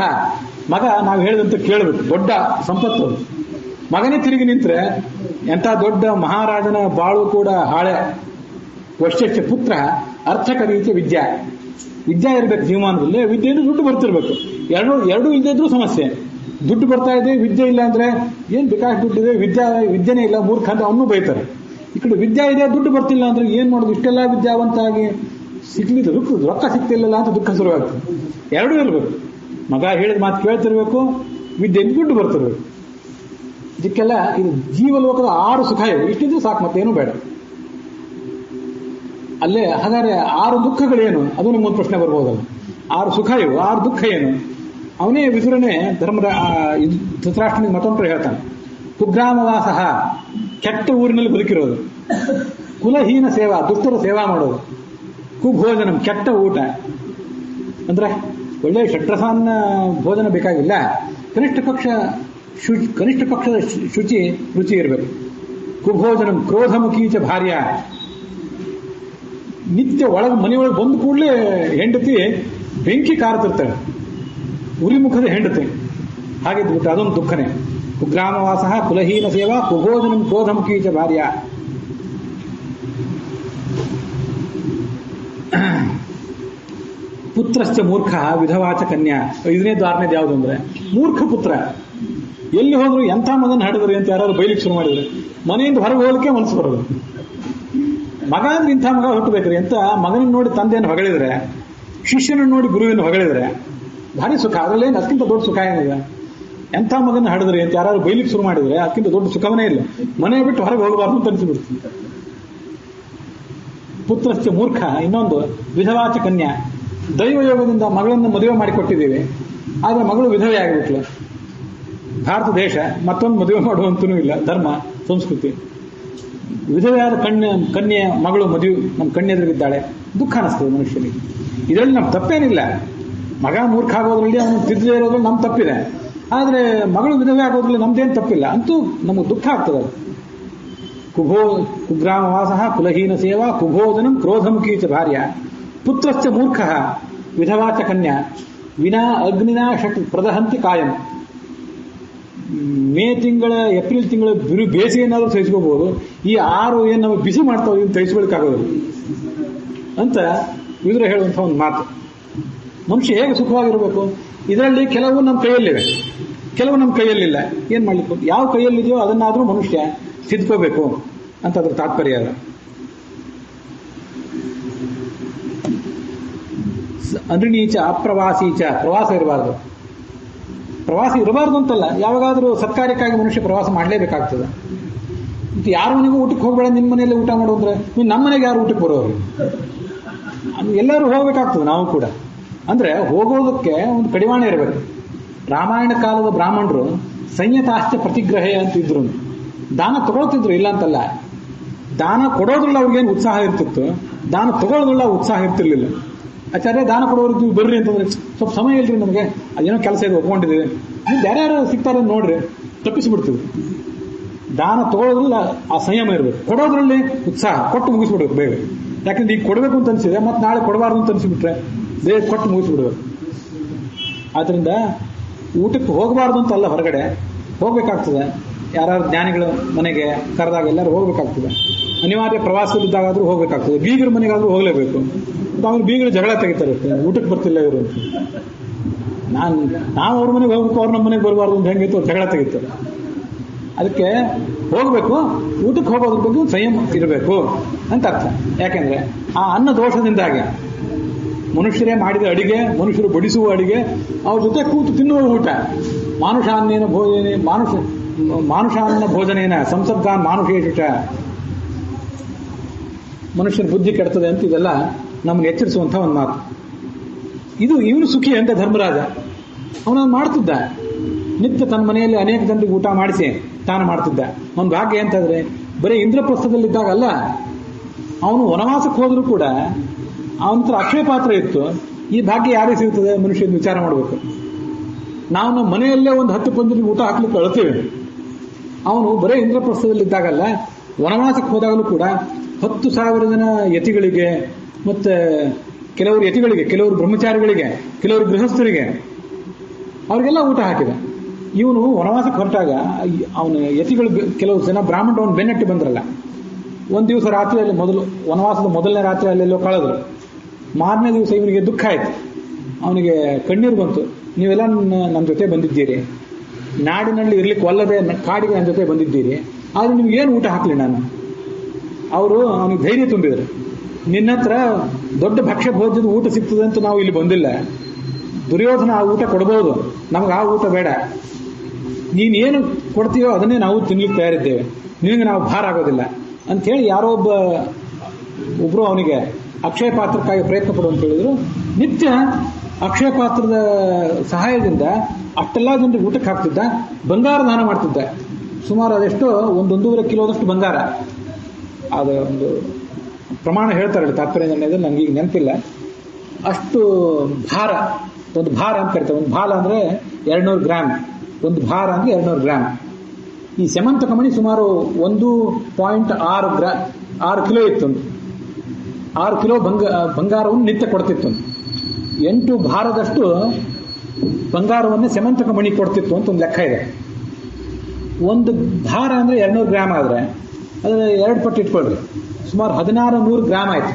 ಮಗ ನಾವು ಹೇಳಿದಂತ ಕೇಳಬೇಕು, ದೊಡ್ಡ ಸಂಪತ್ತು. ಮಗನೇ ತಿರುಗಿ ನಿಂತ್ರೆ ಎಂಥ ದೊಡ್ಡ ಮಹಾರಾಜನ ಬಾಳು ಕೂಡ ಹಾಳೆ. ವಶ್ಯಶ್ಚ ಪುತ್ರ ಅರ್ಥಕ ರೀತಿಯ ವಿದ್ಯಾ ಇರಬೇಕು ಜೀವಮಾನದಲ್ಲಿ. ವಿದ್ಯೆಯನ್ನು ದುಡ್ಡು ಬರ್ತಿರ್ಬೇಕು. ಎರಡೂ ಇಲ್ಲದೆ ಇದ್ರೂ ಸಮಸ್ಯೆ. ದುಡ್ಡು ಬರ್ತಾ ಇದೆ, ವಿದ್ಯೆ ಇಲ್ಲ ಅಂದ್ರೆ ಏನ್ ಬೇಕಾಷ್ಟು ದುಡ್ಡಿದೆ, ವಿದ್ಯೆನೇ ಇಲ್ಲ, ಮೂರ್ಖ ಅಂತ ಅವನು ಬೈತಾರೆ. ಈ ಕಡೆ ವಿದ್ಯೆ ಇದೆ, ದುಡ್ಡು ಬರ್ತಿಲ್ಲ ಅಂದ್ರೆ ಏನ್ ಮಾಡೋದು, ಇಷ್ಟೆಲ್ಲ ವಿದ್ಯಾವಂತಾಗಿ ಸಿಗ್ಲಿದ್ದು ರೊಕ್ಕ ಸಿಗ್ತಿಲ್ಲ ಅಂತ ದುಃಖ ಶುರುವಾಗ್ತದೆ. ಎರಡೂ ಇರಬೇಕು. ಮಗ ಹೇಳಿದ ಮಾತು ಕೇಳ್ತಿರ್ಬೇಕು, ವಿದ್ಯೆಯಿಂದ ದುಡ್ಡು ಬರ್ತಿರ್ಬೇಕು. ಇದಕ್ಕೆಲ್ಲ ಇದು ಜೀವಲೋಕದ 6 ಸುಖ ಇವೆ. ಇಷ್ಟಿದ್ರೆ ಸಾಕು, ಮತ್ತೇನು ಬೇಡ. ಅಲ್ಲೇ ಹಾಗಾದ್ರೆ 6 ದುಃಖಗಳೇನು, ಅದು ನಮ್ಮೊಂದು ಪ್ರಶ್ನೆ ಬರ್ಬೋದಲ್ಲ. 6 ಸುಖ ಇವು, 6 ದುಃಖ ಏನು? ಅವನೇ ವಿದುರನೇ ಧೃತರಾಷ್ಟ್ರನಿಗೆ ಮತ್ತೊಂದು ಹೇಳ್ತಾನೆ. ಕುಗ್ರಾಮವಾಸ, ಕೆಟ್ಟ ಊರಿನಲ್ಲಿ ಬದುಕಿರೋದು. ಕುಲಹೀನ ಸೇವಾ, ದುಷ್ಟರ ಸೇವಾ ಮಾಡೋದು. ಕುಭೋಜನಂ, ಕೆಟ್ಟ ಊಟ. ಅಂದ್ರೆ ಒಳ್ಳೆಯ ಷಡ್ರಸಾನ್ನ ಭೋಜನ ಬೇಕಾಗಿಲ್ಲ, ಕನಿಷ್ಠ ಪಕ್ಷದ ರುಚಿ ಇರಬೇಕು. ಕುಭೋಜನಂ ಕ್ರೋಧಮುಖೀಚ ಭಾರ್ಯ, ನಿತ್ಯ ಮನೆಯೊಳಗೆ ಬಂದ ಕೂಡಲೇ ಹೆಂಡತಿ ಬೆಂಕಿ ಕಾರುತ್ತಿರ್ತಾಳೆ, ಉರಿಮುಖದ ಹೆಂಡತಿ. ಹಾಗಿದ್ಬಿಟ್ಟು ಅದೊಂದು ದುಃಖನೇ. ಕುಗ್ರಾಮವಾಸ, ಕುಲಹೀನ ಸೇವಾ, ಕುಭೋಜನಂ ಕ್ರೋಧಮುಖೀಚ ಭಾರ್ಯ. ಪುತ್ರಶ್ಚ ಮೂರ್ಖ ವಿಧವಾಚ ಕನ್ಯಾ. 5ನೇದು 6ನೇದು ಯಾವುದು ಅಂದ್ರೆ ಮೂರ್ಖ ಪುತ್ರ. ಎಲ್ಲಿ ಹೋದ್ರು ಎಂಥ ಮಗನ ಹಾಡಿದ್ರಿ ಅಂತ ಯಾರು ಬೈಲಿಕ್ಕೆ ಶುರು ಮಾಡಿದ್ರೆ ಮನೆಯಿಂದ ಹೊರಗೆ ಹೋಗ್ಲಿಕ್ಕೆ ಮನಸ್ಸು ಬರೋದು. ಮಗ ಅಂದ್ರೆ ಇಂಥ ಮಗ ಹುಟ್ಟಬೇಕ್ರಿ ಅಂತ ಮಗನನ್ನು ನೋಡಿ ತಂದೆಯನ್ನು ಹೊಗಳಿದ್ರೆ, ಶಿಷ್ಯನನ್ನು ನೋಡಿ ಗುರುವಿನ ಹೊಗಳಿದ್ರೆ ಭಾರಿ ಸುಖ. ಅದರಲ್ಲೇನು ಅದಕ್ಕಿಂತ ದೊಡ್ಡ ಸುಖ ಏನಿದೆ? ಎಂಥ ಮಗನ ಹಾಡಿದ್ರಿ ಅಂತ ಯಾರು ಬೈಲಿಕ್ಕೆ ಶುರು ಮಾಡಿದ್ರೆ ಅದಕ್ಕಿಂತ ದೊಡ್ಡ ಸುಖವೇ ಇಲ್ಲ. ಮನೆ ಬಿಟ್ಟು ಹೊರಗೆ ಹೋಗಬಾರ್ದು ಅಂತ ಅನಿಸ್ಬಿಡ್ತೀನಿ. ಪುತ್ರಶ್ಚ ಮೂರ್ಖ. ಇನ್ನೊಂದು ವಿಧವಾಚ ಕನ್ಯಾ. ದೈವಯೋಗದಿಂದ ಮಗಳನ್ನು ಮದುವೆ ಮಾಡಿಕೊಟ್ಟಿದ್ದೀವಿ, ಆದರೆ ಮಗಳು ವಿಧವೆ ಆಗಿಬಿಟ್ಲು. ಭಾರತ ದೇಶ ಮತ್ತೊಂದು ಮದುವೆ ಮಾಡುವಂತನೂ ಇಲ್ಲ, ಧರ್ಮ ಸಂಸ್ಕೃತಿ. ವಿಧವೆಯಾದ ಕನ್ಯೆ ಮಗಳು ಮದುವೆ ನಮ್ಮ ಕಣ್ಣೆದುರಿಗಿದ್ದಾಳೆ, ದುಃಖ ಅನಿಸ್ತದೆ ಮನುಷ್ಯನಿಗೆ. ಇದರಲ್ಲಿ ನಮ್ಮ ತಪ್ಪೇನಿಲ್ಲ. ಮಗ ಮೂರ್ಖ ಆಗೋದ್ರಲ್ಲಿ ಅವನು ತಿದ್ದೇ ಇರೋದ್ರಲ್ಲಿ ನಮ್ಮ ತಪ್ಪಿದೆ, ಆದರೆ ಮಗಳು ವಿಧವೆ ಆಗೋದ್ರಲ್ಲಿ ನಮ್ದೇನು ತಪ್ಪಿಲ್ಲ. ಅಂತೂ ನಮಗೆ ದುಃಖ ಆಗ್ತದೆ. ಕುಗ್ರಾಮವಾಸ, ಕುಲಹೀನ ಸೇವಾ, ಕುಭೋಜನಂ ಕ್ರೋಧಮುಖೀಚ ಭಾರ್ಯ. ಪುತ್ರಶ್ಚ ಮೂರ್ಖ ವಿಧವಾಚ ಕನ್ಯಾ, ವಿನಾ ಅಗ್ನಿನಾ ಪ್ರದಹಂತಿ ಕಾಯಂ. ಏಪ್ರಿಲ್ ತಿಂಗಳ ಬೇಸಿಗೆ ಏನಾದರೂ ಸಹಿಸ್ಕೋಬಹುದು, ಈ 6 ಏನು ನಾವು ಬಿಸಿ ಮಾಡ್ತಾವೆ ಇನ್ನು ಸಹಿಸ್ಕೊಳಕ್ಕಾಗೋದು ಅಂತ ವಿದುರ ಹೇಳುವಂಥ ಒಂದು ಮಾತು. ಮನುಷ್ಯ ಹೇಗೆ ಸುಖವಾಗಿರಬೇಕು? ಇದರಲ್ಲಿ ಕೆಲವು ನಮ್ಮ ಕೈಯಲ್ಲಿವೆ, ಕೆಲವು ನಮ್ಮ ಕೈಯಲ್ಲಿಲ್ಲ. ಏನ್ ಮಾಡ್ಲಿಕ್ಕೆ? ಯಾವ ಕೈಯಲ್ಲಿದೆಯೋ ಅದನ್ನಾದ್ರೂ ಮನುಷ್ಯ ತಿದ್ಕೋಬೇಕು ಅಂತ ಅದ್ರ ತಾತ್ಪರ್ಯ ಅದ. ಅಂದ್ರಿನೀಚ ಅಪ್ರವಾಸೀಚ, ಪ್ರವಾಸ ಇರಬಾರ್ದು. ಪ್ರವಾಸ ಇರಬಾರ್ದು ಅಂತಲ್ಲ, ಯಾವಾಗಾದ್ರೂ ಸತ್ಕಾರ್ಯಕ್ಕಾಗಿ ಮನುಷ್ಯ ಪ್ರವಾಸ ಮಾಡಲೇಬೇಕಾಗ್ತದೆ. ಯಾರ ಮನೆಗೂ ಊಟಕ್ಕೆ ಹೋಗ್ಬೇಡ, ನಿನ್ನ ಮನೆಯಲ್ಲೇ ಊಟ ಮಾಡು ಅಂದ್ರೆ ನೀವು ನಮ್ಮ ಮನೆಗೆ ಯಾರು ಊಟಕ್ಕೆ ಬರೋರು? ಎಲ್ಲರೂ ಹೋಗ್ಬೇಕಾಗ್ತದೆ. ನಾವು ಕೂಡ ಅಂದ್ರೆ ಹೋಗೋದಕ್ಕೆ ಒಂದು ಕಡಿವಾಣ ಇರಬೇಕು. ರಾಮಾಯಣ ಕಾಲದ ಬ್ರಾಹ್ಮಣರು ಸಂಯತಾಶ್ಚ ಪ್ರತಿಗ್ರಹೇ ಅಂತಿದ್ರು. ದಾನ ತಗೊಳ್ತಿದ್ರು, ಇಲ್ಲ ಅಂತಲ್ಲ. ದಾನ ಕೊಡೋದ್ರಲ್ಲಿ ಅವ್ರಿಗೇನು ಉತ್ಸಾಹ ಇರ್ತಿತ್ತು, ದಾನ ತಗೊಳ್ಳೋದ್ರಲ್ಲ ಉತ್ಸಾಹ ಇರ್ತಿರ್ಲಿಲ್ಲ. ಆಚಾರ್ಯ ದಾನ ಕೊಡೋರಿಗೆ ಬರ್ರಿ ಅಂತಂದ್ರೆ ಸ್ವಲ್ಪ ಸಮಯ ಇಲ್ರಿ ನಮಗೆ, ಅದೇನೋ ಕೆಲಸ ಇದೆ ಒಪ್ಕೊಂಡಿದ್ದೀವಿ, ನೀವು ಬೇರೆ ಯಾರು ಸಿಗ್ತಾರೆ ನೋಡ್ರಿ, ತಪ್ಪಿಸ್ಬಿಡ್ತೀವಿ. ದಾನ ತಗೊಳ್ಳೋದ್ರಲ್ಲ ಆ ಸಂಯಮ ಇರಬೇಕು, ಕೊಡೋದ್ರಲ್ಲಿ ಉತ್ಸಾಹ, ಕೊಟ್ಟು ಮುಗಿಸ್ಬಿಡ್ಬೇಕು ಬೇಗ. ಯಾಕಂದ್ರೆ ಈಗ ಕೊಡಬೇಕು ಅಂತ ಅನಿಸಿದೆ, ಮತ್ತೆ ನಾಳೆ ಕೊಡಬಾರ್ದು ಅಂತ ಅನಿಸ್ಬಿಟ್ರೆ ಬೇಗ ಕೊಟ್ಟು ಮುಗಿಸ್ಬಿಡ್ಬೇಕು. ಆದ್ರಿಂದ ಊಟಕ್ಕೆ ಹೋಗಬಾರ್ದು ಅಂತಲ್ಲ, ಹೊರಗಡೆ ಹೋಗ್ಬೇಕಾಗ್ತದೆ. ಯಾರು ಜ್ಞಾನಿಗಳ ಮನೆಗೆ ಕರೆದಾಗ ಎಲ್ಲರೂ ಹೋಗ್ಬೇಕಾಗ್ತದೆ. ಅನಿವಾರ್ಯ ಪ್ರವಾಸದಲ್ಲಿದ್ದಾಗಾದ್ರೂ ಹೋಗ್ಬೇಕಾಗ್ತದೆ. ಬೀಗರ ಮನೆಗಾದ್ರೂ ಹೋಗ್ಲೇಬೇಕು. ಆಮೇಲೆ ಬೀಗರು ಜಗಳ ತೆಗಿತಾರೆ, ಊಟಕ್ಕೆ ಬರ್ತಿಲ್ಲ ಇವರು ಅಂತ. ನಾವು ಅವ್ರ ಮನೆಗೆ ಹೋಗ್ಬೇಕು, ಅವ್ರ ನಮ್ಮ ಮನೆಗೆ ಬರಬಾರ್ದು ಅಂತ ಹೆಂಗಿತ್ತು ಜಗಳ ತೆಗಿತಾರೆ. ಅದಕ್ಕೆ ಹೋಗ್ಬೇಕು, ಊಟಕ್ಕೆ ಹೋಗೋದ್ರ ಬಗ್ಗೆ ಸಂಯಮ ಇರಬೇಕು ಅಂತ ಅರ್ಥ. ಯಾಕೆಂದ್ರೆ ಆ ಅನ್ನ ದೋಷದಿಂದಾಗಿ ಮನುಷ್ಯರೇ ಮಾಡಿದ ಅಡಿಗೆ, ಮನುಷ್ಯರು ಬಡಿಸುವ ಅಡಿಗೆ, ಅವ್ರ ಜೊತೆ ಕೂತು ತಿನ್ನುವ ಊಟ, ಮಾನುಷಾನ್ನೇನ ಭೋಜನೆ ಮಾನುಷಾನ್ನ ಭೋಜನೇನ ಸಂಸರ್ಗಾನ್ ಮಾನುಷೇಷ, ಮನುಷ್ಯನ ಬುದ್ಧಿ ಕೆಡ್ತದೆ ಅಂತ ಇದೆಲ್ಲ ನಮ್ಗೆ ಎಚ್ಚರಿಸುವಂತ ಒಂದು ಮಾತು. ಇವನು ಸುಖಿ ಅಂತ ಧರ್ಮರಾಜ ಅವನ ಮಾಡ್ತಿದ್ದ. ನಿತ್ಯ ತನ್ನ ಮನೆಯಲ್ಲಿ ಅನೇಕ ಜನರಿಗೆ ಊಟ ಮಾಡಿಸಿ ತಾನು ಮಾಡ್ತಿದ್ದ. ಅವನ ಭಾಗ್ಯ ಅಂತಂದ್ರೆ ಬರೀ ಇಂದ್ರಪ್ರಸ್ಥದಲ್ಲಿದ್ದಾಗಲ್ಲ, ಅವನು ವನವಾಸಕ್ಕೆ ಹೋದ್ರೂ ಕೂಡ ಅವನ ಹತ್ರ ಅಕ್ಷಯ ಪಾತ್ರ ಇತ್ತು. ಈ ಭಾಗ್ಯ ಯಾರಿಗೆ ಸಿಗ್ತದೆ? ಮನುಷ್ಯನ ವಿಚಾರ ಮಾಡಬೇಕು. ನಾವು ನಮ್ಮ ಮನೆಯಲ್ಲೇ ಒಂದು 10 ಪಂಜರಿಗೆ ಊಟ ಹಾಕ್ಲಿಕ್ಕೆ ಅಳ್ತೇವೆ, ಅವನು ಬರೇ ಇಂದ್ರಪ್ರಸ್ಥದಲ್ಲಿದ್ದಾಗಲ್ಲ, ವನವಾಸಕ್ಕೆ ಹೋದಾಗಲೂ ಕೂಡ 10,000 ಜನ ಯತಿಗಳಿಗೆ, ಮತ್ತೆ ಕೆಲವರು ಯತಿಗಳಿಗೆ, ಕೆಲವರು ಬ್ರಹ್ಮಚಾರಿಗಳಿಗೆ, ಕೆಲವರು ಗೃಹಸ್ಥರಿಗೆ, ಅವ್ರಿಗೆಲ್ಲ ಊಟ ಹಾಕಿದ. ಇವನು ವನವಾಸಕ್ಕೆ ಹೊರಟಾಗ ಅವನು ಯತಿಗಳು ಕೆಲವು ಜನ ಬ್ರಾಹ್ಮಣರು ಅವನು ಬೆನ್ನಟ್ಟಿ ಬಂದ್ರಲ್ಲ. ಒಂದು ದಿವಸ ರಾತ್ರಿಯಲ್ಲಿ ವನವಾಸದ ಮೊದಲನೇ ರಾತ್ರಿ ಅಲ್ಲೆಲ್ಲೋ ಕಳೆದ್ರು. ಮಾರನೇ ದಿವಸ ಇವನಿಗೆ ದುಃಖ ಆಯ್ತು, ಅವನಿಗೆ ಕಣ್ಣೀರು ಬಂತು. ನೀವೆಲ್ಲ ನನ್ನ ಜೊತೆ ಬಂದಿದ್ದೀರಿ, ನಾಡಿನಲ್ಲಿ ಇರ್ಲಿಕ್ಕೆ ಒಲ್ಲದೆ ಕಾಡಿಗೆ ನನ್ನ ಜೊತೆ ಬಂದಿದ್ದೀರಿ, ಆದ್ರೆ ನಿಮ್ಗೆ ಏನು ಊಟ ಹಾಕ್ಲಿ ನಾನು. ಅವರು ಅವನಿಗೆ ಧೈರ್ಯ ತುಂಬಿದ್ರು. ನಿನ್ನ ಹತ್ರ ದೊಡ್ಡ ಭಕ್ಷ್ಯ ಭೋಜ್ಯದ ಊಟ ಸಿಗ್ತದೆ ಅಂತ ನಾವು ಇಲ್ಲಿ ಬಂದಿಲ್ಲ. ದುರ್ಯೋಧನ ಆ ಊಟ ಕೊಡ್ಬೋದು, ನಮ್ಗೆ ಆ ಊಟ ಬೇಡ. ನೀನೇನು ಕೊಡ್ತೀಯೋ ಅದನ್ನೇ ನಾವು ತಿನ್ಲಿಕ್ಕೆ ತಯಾರಿದ್ದೇವೆ, ನಿನಗೆ ನಾವು ಭಾರ ಆಗೋದಿಲ್ಲ ಅಂತ ಹೇಳಿ ಯಾರೋ ಒಬ್ರು ಅವನಿಗೆ ಅಕ್ಷಯ ಪಾತ್ರಕ್ಕಾಗಿ ಪ್ರಯತ್ನ ಪಡು ಅಂತ ಹೇಳಿದ್ರು. ನಿತ್ಯ ಅಕ್ಷಯ ಪಾತ್ರದ ಸಹಾಯದಿಂದ ಅಷ್ಟೆಲ್ಲ ಜನರಿಗೆ ಊಟಕ್ಕೆ ಹಾಕ್ತಿದ್ದ. ಬಂಗಾರ ದಾನ ಮಾಡ್ತಿದ್ದ. ಸುಮಾರು ಅದೆಷ್ಟೋ 1.5 ಕಿಲೋದಷ್ಟು ಬಂಗಾರ. ಅದ ಒಂದು ಪ್ರಮಾಣ ಹೇಳ್ತಾರೆ ತಾತ್ಪರ್ಯ ನಿರ್ಣಯದಲ್ಲಿ, ನನಗೆ ಈಗ ನೆನಪಿಲ್ಲ. ಅಷ್ಟು ಭಾರ, ಒಂದು ಭಾರ ಅಂತ ಕರಿತಾರೆ. ಒಂದು ಭಾಲ ಅಂದ್ರೆ 200 ಗ್ರಾಮ್, ಒಂದು ಭಾರ ಅಂದ್ರೆ 200 ಗ್ರಾಮ್. ಈ ಸೆಮಂತಕ ಮಣಿ ಸುಮಾರು 1.6 ಕಿಲೋ ಇತ್ತು. 6 ಕಿಲೋ ಬಂಗಾರವನ್ನು ನಿತ್ಯ ಕೊಡ್ತಿತ್ತು. 8 ಭಾರದಷ್ಟು ಬಂಗಾರವನ್ನೇ ಸೆಮಂತಕ ಮಣಿ ಕೊಡ್ತಿತ್ತು ಅಂತ ಒಂದು ಲೆಕ್ಕ ಇದೆ. ಒಂದು ಭಾರ ಅಂದ್ರೆ 200 ಗ್ರಾಮ್ ಆದ್ರೆ ಅದರ 2 ಪಟ್ಟು ಇಟ್ಕೊಳ್ರಿ, ಸುಮಾರು 1600 ಗ್ರಾಮ್ ಆಯ್ತು.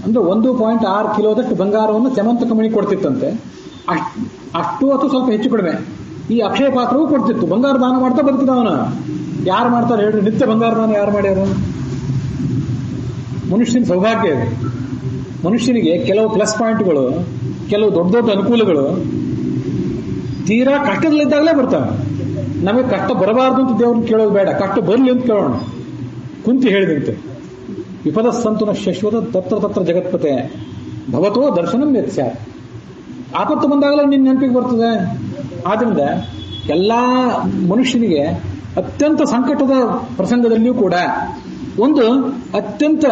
ಅಂದ್ರೆ 1.6 ಕಿಲೋದಷ್ಟು ಬಂಗಾರವನ್ನು ಸೆಮಂತಕ ಮಣಿ ಕೊಡ್ತಿತ್ತಂತೆ. ಅಷ್ಟು ಅಥವಾ ಸ್ವಲ್ಪ ಹೆಚ್ಚು ಕಡಿಮೆ ಈ ಅಕ್ಷಯ ಪಾತ್ರವೂ ಕೊಡ್ತಿತ್ತು. ಬಂಗಾರ ದಾನ ಮಾಡ್ತಾ ಬದುಕಿದ ಅವನು. ಯಾರು ಮಾಡ್ತಾರೆ ಹೇಳ್ರಿ, ನಿತ್ಯ ಬಂಗಾರ ದಾನ ಯಾರು ಮಾಡ್ಯಾರು? ಮನುಷ್ಯನ ಸೌಭಾಗ್ಯ ಇದೆ. ಮನುಷ್ಯನಿಗೆ ಕೆಲವು ಪ್ಲಸ್ ಪಾಯಿಂಟ್ಗಳು, ಕೆಲವು ದೊಡ್ಡ ದೊಡ್ಡ ಅನುಕೂಲಗಳು ತೀರಾ ಕಷ್ಟದಲ್ಲಿದ್ದಾಗಲೇ ಬರ್ತಾವೆ. ನಮಗೆ ಕಷ್ಟ ಬರಬಾರ್ದು ಅಂತ ದೇವ್ರನ್ನ ಕೇಳೋದು ಬೇಡ, ಕಷ್ಟ ಬರಲಿ ಅಂತ ಕೇಳೋಣ. ಕುಂತಿ ಹೇಳಿದಂತೆ, ವಿಪದ ಸಂತುನ ಶಶ್ವತ ತತ್ರ ತತ್ರ ಜಗತ್ಪತೆ ಭವತೋ ದರ್ಶನಂ ಯತ್ಸ್ಯ. ಆಪತ್ತು ಬಂದಾಗಲೇ ನಿನ್ನ ನೆನಪಿಗೆ ಬರ್ತದೆ. ಆದ್ರಿಂದ ಎಲ್ಲಾ ಮನುಷ್ಯನಿಗೆ ಅತ್ಯಂತ ಸಂಕಟದ ಪ್ರಸಂಗದಲ್ಲಿಯೂ ಕೂಡ ಒಂದು ಅತ್ಯಂತ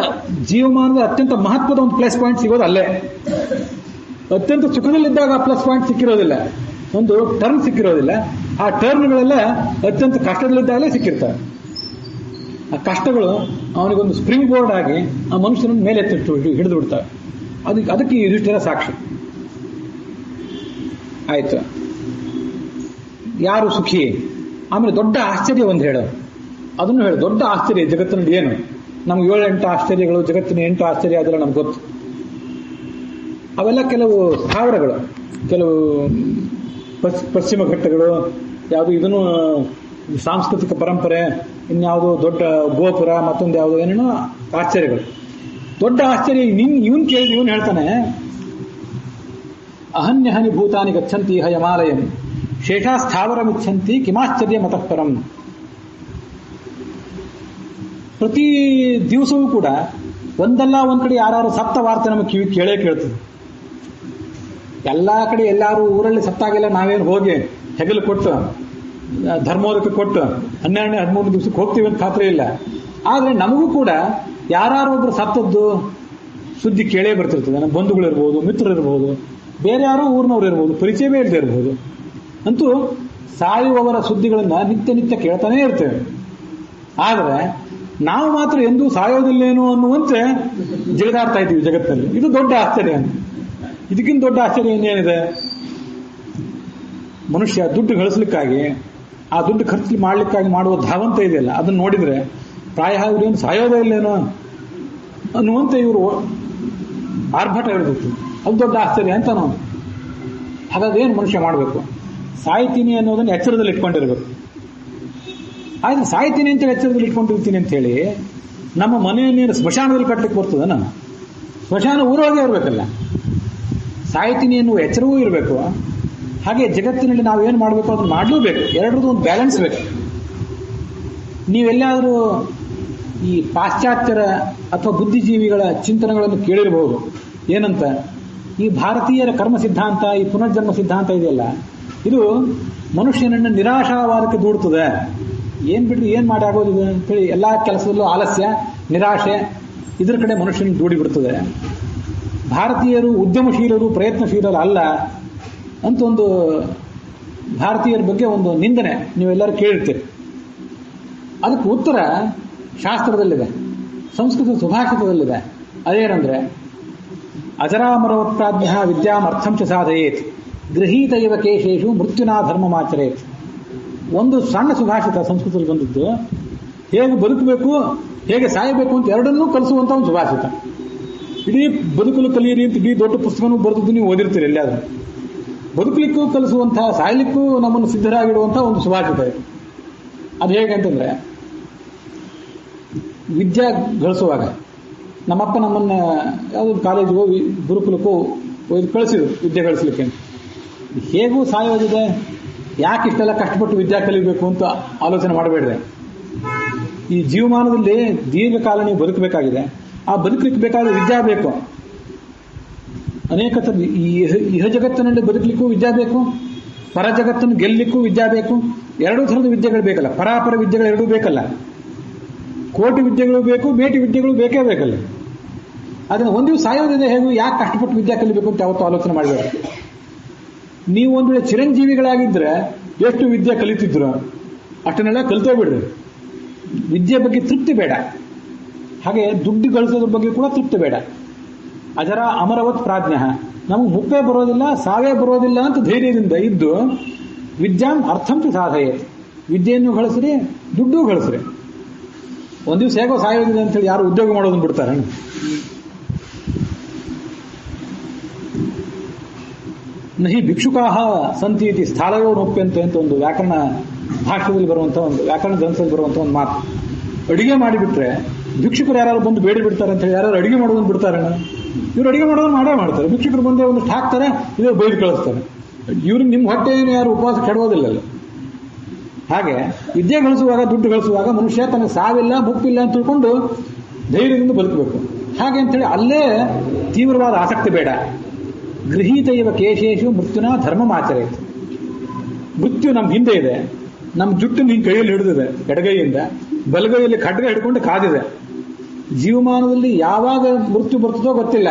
ಜೀವಮಾನದ ಅತ್ಯಂತ ಮಹತ್ವದ ಒಂದು ಪ್ಲಸ್ ಪಾಯಿಂಟ್ ಸಿಗೋದು ಅಲ್ಲೇ. ಅತ್ಯಂತ ಸುಖದಲ್ಲಿದ್ದಾಗ ಆ ಪ್ಲಸ್ ಪಾಯಿಂಟ್ ಸಿಕ್ಕಿರೋದಿಲ್ಲ, ಒಂದು ಟರ್ನ್ ಸಿಕ್ಕಿರೋದಿಲ್ಲ. ಆ ಟರ್ನ್ಗಳೆಲ್ಲ ಅತ್ಯಂತ ಕಷ್ಟದಲ್ಲಿದ್ದಾಗಲೇ ಸಿಕ್ಕಿರ್ತವೆ. ಆ ಕಷ್ಟಗಳು ಅವನಿಗೊಂದು ಸ್ಪ್ರಿಂಗ್ ಬೋರ್ಡ್ ಆಗಿ ಆ ಮನುಷ್ಯನ ಮೇಲೆ ಹಿಡಿದು ಬಿಡ್ತವೆ. ಅದಕ್ಕೆ ಯುಧಿಷ್ಠಿರ ಸಾಕ್ಷಿ. ಆಯ್ತು, ಯಾರು ಸುಖಿ? ಆಮೇಲೆ ದೊಡ್ಡ ಆಶ್ಚರ್ಯ ಒಂದು ಹೇಳೋ, ಅದನ್ನು ಹೇಳು. ದೊಡ್ಡ ಆಶ್ಚರ್ಯ ಜಗತ್ತಿನಲ್ಲಿ ಏನು? ನಮ್ಗೆ 7-8 ಆಶ್ಚರ್ಯಗಳು, ಜಗತ್ತಿನ 8 ಆಶ್ಚರ್ಯ ಅದೆಲ್ಲ ನಮ್ಗೆ ಗೊತ್ತು. ಅವೆಲ್ಲ ಕೆಲವು ಸ್ಥಾವರಗಳು, ಕೆಲವು ಪಶ್ಚಿಮ ಘಟ್ಟಗಳು, ಯಾವುದು ಇದನ್ನು ಸಾಂಸ್ಕೃತಿಕ ಪರಂಪರೆ, ಇನ್ಯಾವುದೋ ದೊಡ್ಡ ಗೋಪುರ, ಮತ್ತೊಂದು ಯಾವುದೋ ಏನೇನೋ ಆಶ್ಚರ್ಯಗಳು. ದೊಡ್ಡ ಆಶ್ಚರ್ಯ ಇವನ್ ಕೇಳಿದ ಇವನು ಹೇಳ್ತಾನೆ, ಅಹನ್ಯಹನಿ ಭೂತಾನಿ ಗಚ್ಚಂತಿ ಹಯಮಾಲಯಂ ಶೇಷಾ ಸ್ಥಾವರಮಿಚ್ಛಂತಿ ಕಿಮಾಶ್ಚರ್ಯ ಮತಃಪರಂ. ಪ್ರತಿ ದಿವಸವೂ ಕೂಡ ಒಂದಲ್ಲ ಒಂದ್ ಕಡೆ ಯಾರು ಸತ್ತ ವಾರ್ತೆ ನಮಗೆ ಕಿವಿ ಕೇಳ್ತದೆ. ಎಲ್ಲಾ ಕಡೆ ಎಲ್ಲಾರು ಊರಲ್ಲಿ ಸತ್ತಾಗೆಲ್ಲ ನಾವೇನು ಹೋಗಿ ಹೆಗಲು ಕೊಟ್ಟು ಧರ್ಮೋದಕ್ಕೆ ಕೊಟ್ಟು 12-13 ದಿವಸಕ್ಕೆ ಹೋಗ್ತೀವಿ ಅಂತ ಖಾತ್ರಿ ಇಲ್ಲ. ಆದ್ರೆ ನಮಗೂ ಕೂಡ ಯಾರೊಬ್ರು ಸತ್ತದ್ದು ಸುದ್ದಿ ಕೇಳೇ ಬರ್ತಿರ್ತದೆ. ನಮ್ಮ ಬಂಧುಗಳು ಇರ್ಬೋದು, ಮಿತ್ರರು ಇರ್ಬೋದು, ಬೇರೆ ಯಾರೋ ಊರಿನವ್ರು ಇರ್ಬೋದು, ಪರಿಚಯವೇ ಇಲ್ಲದೆ ಇರ್ಬೋದು. ಅಂತೂ ಸಾಯುವವರ ಸುದ್ದಿಗಳನ್ನ ನಿತ್ಯ ಕೇಳ್ತಾನೆ ಇರ್ತೇವೆ. ಆದ್ರೆ ನಾವು ಮಾತ್ರ ಎಂದೂ ಸಾಯೋದಿಲ್ಲೇನೋ ಅನ್ನುವಂತೆ ಜಿಗಿದಾಡ್ತಾ ಇದ್ದೀವಿ ಜಗತ್ತಿನಲ್ಲಿ. ಇದು ದೊಡ್ಡ ಆಶ್ಚರ್ಯ. ಇದಕ್ಕಿಂತ ದೊಡ್ಡ ಆಶ್ಚರ್ಯ ಇನ್ನೇನಿದೆ? ಮನುಷ್ಯ ದುಡ್ಡು ಗಳಿಸ್ಲಿಕ್ಕಾಗಿ, ಆ ದುಡ್ಡು ಖರ್ಚು ಮಾಡ್ಲಿಕ್ಕಾಗಿ ಮಾಡುವ ಧಾವಂತ ಇದೆಯಲ್ಲ, ಅದನ್ನ ನೋಡಿದ್ರೆ ಪ್ರಾಯ ಇವ್ರೇನು ಸಾಯೋದೇ ಇಲ್ಲೇನೋ ಅನ್ನುವಂತೆ ಇವರು ಆರ್ಭಟ ಹಿಡಿದಿತ್ತು. ಅದು ದೊಡ್ಡ ಆಶ್ಚರ್ಯ ಅಂತ ನಾವು. ಹಾಗಾದ್ರೆ ಏನು ಮನುಷ್ಯ ಮಾಡಬೇಕು? ಸಾಯ್ತೀನಿ ಅನ್ನೋದನ್ನ ಎಚ್ಚರದಲ್ಲಿ ಇಟ್ಕೊಂಡಿರ್ಬೇಕು. ಆದ್ರೆ ಸಾಯ್ತೀನಿ ಅಂತ ಎಚ್ಚರದಲ್ಲಿ ಇಟ್ಕೊಂಡಿರ್ತೀನಿ ಅಂತ ಹೇಳಿ ನಮ್ಮ ಮನೆಯನ್ನೇನು ಸ್ಮಶಾನದಲ್ಲಿ ಕಟ್ಟಲಿಕ್ಕೆ ಬರ್ತದೆ? ನಾನು ಸ್ಮಶಾನ ಊರೊಳಗೆ ಇರಬೇಕಲ್ಲ. ಸಾಯ್ತೀನಿ ಎನ್ನುವ ಎಚ್ಚರವೂ ಇರಬೇಕು. ಹಾಗೆ ಜಗತ್ತಿನಲ್ಲಿ ನಾವು ಏನು ಮಾಡಬೇಕು ಅದನ್ನು ಮಾಡಲೇಬೇಕು. ಎರಡರದ್ದು ಒಂದು ಬ್ಯಾಲೆನ್ಸ್ ಬೇಕು. ನೀವೆಲ್ಲಾದರೂ ಈ ಪಾಶ್ಚಾತ್ಯರ ಅಥವಾ ಬುದ್ಧಿಜೀವಿಗಳ ಚಿಂತನೆಗಳನ್ನು ಕೇಳಿರಬಹುದು. ಏನಂತ? ಈ ಭಾರತೀಯರ ಕರ್ಮ ಸಿದ್ಧಾಂತ, ಈ ಪುನರ್ಜನ್ಮ ಸಿದ್ಧಾಂತ ಇದೆಯಲ್ಲ, ಇದು ಮನುಷ್ಯನನ್ನು ನಿರಾಶಾವಾದಕ್ಕೆ ದೂಡ್ತದೆ. ಏನ್ ಬಿಡ್ರಿ, ಏನ್ ಮಾಡಿ ಆಗೋದಿದೆ ಅಂತೇಳಿ ಎಲ್ಲಾ ಕೆಲಸದಲ್ಲೂ ಆಲಸ್ಯ, ನಿರಾಶೆ, ಇದ್ರ ಕಡೆ ಮನುಷ್ಯನ ದೂಡಿ ಬಿಡ್ತದೆ. ಭಾರತೀಯರು ಉದ್ಯಮಶೀಲರು, ಪ್ರಯತ್ನಶೀಲರು ಅಲ್ಲ ಅಂತ ಒಂದು ಭಾರತೀಯರ ಬಗ್ಗೆ ಒಂದು ನಿಂದನೆ ನೀವೆಲ್ಲರೂ ಕೇಳಿರ್ತೀರಿ. ಅದಕ್ಕೆ ಉತ್ತರ ಶಾಸ್ತ್ರದಲ್ಲಿದೆ, ಸಂಸ್ಕೃತ ಸುಭಾಷಿತದಲ್ಲಿದೆ. ಅದೇನಂದ್ರೆ ಅಜರಾಮರವತ್ಪ್ರಾಜ್ಞ ವಿದ್ಯಾಮರ್ಥಂ ಚ ಸಾಧಯೇತ್ ಗೃಹೀತ ಇವ ಕೇಶೇಷು ಮೃತ್ಯುನಾ ಧರ್ಮಮಾಚರೇತ್. ಒಂದು ಸಣ್ಣ ಸುಭಾಷಿತ ಸಂಸ್ಕೃತದಲ್ಲಿ ಬಂದಿದ್ದು, ಹೇಗೆ ಬದುಕಬೇಕು ಹೇಗೆ ಸಾಯಬೇಕು ಅಂತ ಎರಡನ್ನೂ ಕಲಿಸುವಂತ ಒಂದು ಸುಭಾಷಿತ. ಇಡೀ ಬದುಕಲು ಕಲಿಯಿರಿ ಅಂತ ಇಡೀ ದೊಡ್ಡ ಪುಸ್ತಕನೂ ಬರೆದಿದ್ದು ನೀವು ಓದಿರ್ತೀರಿ ಎಲ್ಲಾದ್ರೂ. ಬದುಕಲಿಕ್ಕೂ ಕಲಿಸುವಂತಹ, ಸಾಯಲಿಕ್ಕೂ ನಮ್ಮನ್ನು ಸಿದ್ಧರಾಗಿಡುವಂತಹ ಒಂದು ಸುಭಾಷಿತ ಇದೆ. ಅದು ಹೇಗೆ ಅಂತಂದ್ರೆ, ವಿದ್ಯೆ ಗಳಿಸುವಾಗ ನಮ್ಮಪ್ಪ ನಮ್ಮನ್ನ ಯಾವುದೋ ಕಾಲೇಜಿಗೋ ಗುರುಕುಲಕ್ಕೋ ಕಳಿಸಿದ್ರು ವಿದ್ಯೆ ಗಳಿಸ್ಲಿಕ್ಕೆ. ಹೇಗೂ ಸಾಯೋದಿದೆ, ಯಾಕೆ ಇಷ್ಟೆಲ್ಲ ಕಷ್ಟಪಟ್ಟು ವಿದ್ಯಾ ಕಲಿಬೇಕು ಅಂತ ಆಲೋಚನೆ ಮಾಡಬೇಡ್ರೆ. ಈ ಜೀವಮಾನದಲ್ಲಿ ದೀರ್ಘಕಾಲ ನೀವು ಬದುಕಬೇಕಾಗಿದೆ. ಆ ಬದುಕಲಿಕ್ಕೆ ಬೇಕಾದ ವಿದ್ಯಾ ಬೇಕು. ಅನೇಕ ಈ ಇಹ ಜಗತ್ತಿನಲ್ಲಿ ಬದುಕಲಿಕ್ಕೂ ವಿದ್ಯಾ ಬೇಕು, ಪರ ಜಗತ್ತನ್ನು ಗೆಲ್ಲಲಿಕ್ಕೂ ವಿದ್ಯಾ ಬೇಕು. ಎರಡೂ ಥರದ ವಿದ್ಯೆಗಳು ಬೇಕಲ್ಲ, ಪರಾಪರ ವಿದ್ಯೆಗಳು ಎರಡೂ ಬೇಕಲ್ಲ. ಕೋಟಿ ವಿದ್ಯೆಗಳು ಬೇಕು, ಮೇಟಿ ವಿದ್ಯೆಗಳು ಬೇಕೇ ಬೇಕಲ್ಲ. ಅದನ್ನು ಒಂದು ದಿವಸ ಸಾಯೋದಿದೆ, ಹೇಗೂ ಯಾಕೆ ಕಷ್ಟಪಟ್ಟು ವಿದ್ಯಾ ಕಲಿಬೇಕು ಅಂತ ಯಾವತ್ತೂ ಆಲೋಚನೆ ಮಾಡಬೇಡ. ನೀವು ಒಂದು ವೇಳೆ ಚಿರಂಜೀವಿಗಳಾಗಿದ್ದರೆ ಎಷ್ಟು ವಿದ್ಯೆ ಕಲಿತಿದ್ರು ಅಷ್ಟನ್ನೆಲ್ಲ ಕಲಿತೋಗ್ಬಿಡ್ರಿ. ವಿದ್ಯೆ ಬಗ್ಗೆ ತೃಪ್ತಿ ಬೇಡ. ಹಾಗೆ ದುಡ್ಡು ಗಳಿಸೋದ್ರ ಬಗ್ಗೆ ಕೂಡ ತೃಪ್ತಿ ಬೇಡ. ಅಜರ ಅಮರವತ್ ಪ್ರಾಜ್ಞ, ನಮಗೆ ಮುಪ್ಪೇ ಬರೋದಿಲ್ಲ, ಸಾವೇ ಬರೋದಿಲ್ಲ ಅಂತ ಧೈರ್ಯದಿಂದ ಇದ್ದು ವಿದ್ಯಾಂ ಅರ್ಥಂಚ ಸಾಧಯೇ, ವಿದ್ಯೆಯನ್ನು ಗಳಿಸ್ರಿ, ದುಡ್ಡು ಗಳಿಸ್ರಿ. ಒಂದು ದಿವಸ ಹೇಗೋ ಸಾಯೋದಿಲ್ಲ ಅಂತೇಳಿ ಯಾರು ಉದ್ಯೋಗ ಮಾಡೋದನ್ನು ಬಿಡ್ತಾರೆ? ನಹಿ ಭಿಕ್ಷುಕಾಹ ಸಂತಿ ಇತಿ ಸ್ಥಾಲವೋ ನೋಪ್ಯಂತೆ ಅಂತ ಒಂದು ವ್ಯಾಕರಣ ಭಾಷೆಯಲ್ಲಿ ಬರುವಂತಹ ಒಂದು ವ್ಯಾಕರಣ ಗ್ರಂಥದಲ್ಲಿ ಬರುವಂತಹ ಒಂದು ಮಾತು. ಅಡಿಗೆ ಮಾಡಿಬಿಟ್ರೆ ಭಿಕ್ಷುಕರು ಯಾರು ಬಂದು ಬೇಡಿ ಬಿಡ್ತಾರೆ ಅಂತ ಹೇಳಿ ಯಾರು ಅಡಿಗೆ ಮಾಡೋದನ್ನು ಬಿಡ್ತಾರೆ? ಇವ್ರು ಅಡಿಗೆ ಮಾಡೋದನ್ನು ಮಾಡೇ ಮಾಡ್ತಾರೆ. ಭಿಕ್ಷುಕರು ಬಂದೇ ಒಂದಷ್ಟು ಹಾಕ್ತಾರೆ, ಇವರು ಬೈದು ಕಳಿಸ್ತಾರೆ. ಇವ್ರಿಗೆ ನಿಮ್ಮ ಹೊಟ್ಟೆಯನ್ನು ಯಾರು ಉಪವಾಸ ಕೆಡೋದಿಲ್ಲಲ್ಲ. ಹಾಗೆ ವಿದ್ಯೆ ಗಳಿಸುವಾಗ, ದುಡ್ಡು ಗಳಿಸುವಾಗ ಮನುಷ್ಯ ತನಗೆ ಸಾವಿಲ್ಲ, ಮುಪ್ಪಿಲ್ಲ ಅಂತ ತಿಳ್ಕೊಂಡು ಧೈರ್ಯದಿಂದ ಬದುಕಬೇಕು. ಹಾಗೆ ಅಂತೇಳಿ ಅಲ್ಲೇ ತೀವ್ರವಾದ ಆಸಕ್ತಿ ಬೇಡ. ಗೃಹೀತ ಇವ ಕೇಶೇಶು ಮೃತ್ಯುನ ಧರ್ಮಮಾಚರೇತ್. ಮೃತ್ಯು ನಮ್ಮ ಹಿಂದೆ ಇದೆ, ನಮ್ಮ ಜುಟ್ಟನ್ನು ಹಿಂಗೆ ಕೈಯಲ್ಲಿ ಹಿಡಿದಿದೆ ಎಡಗೈಯಿಂದ, ಬಲಗೈಯಲ್ಲಿ ಖಡ್ಗ ಹಿಡ್ಕೊಂಡು ಕಾದಿದೆ. ಜೀವಮಾನದಲ್ಲಿ ಯಾವಾಗ ಮೃತ್ಯು ಬರ್ತದೋ ಗೊತ್ತಿಲ್ಲ.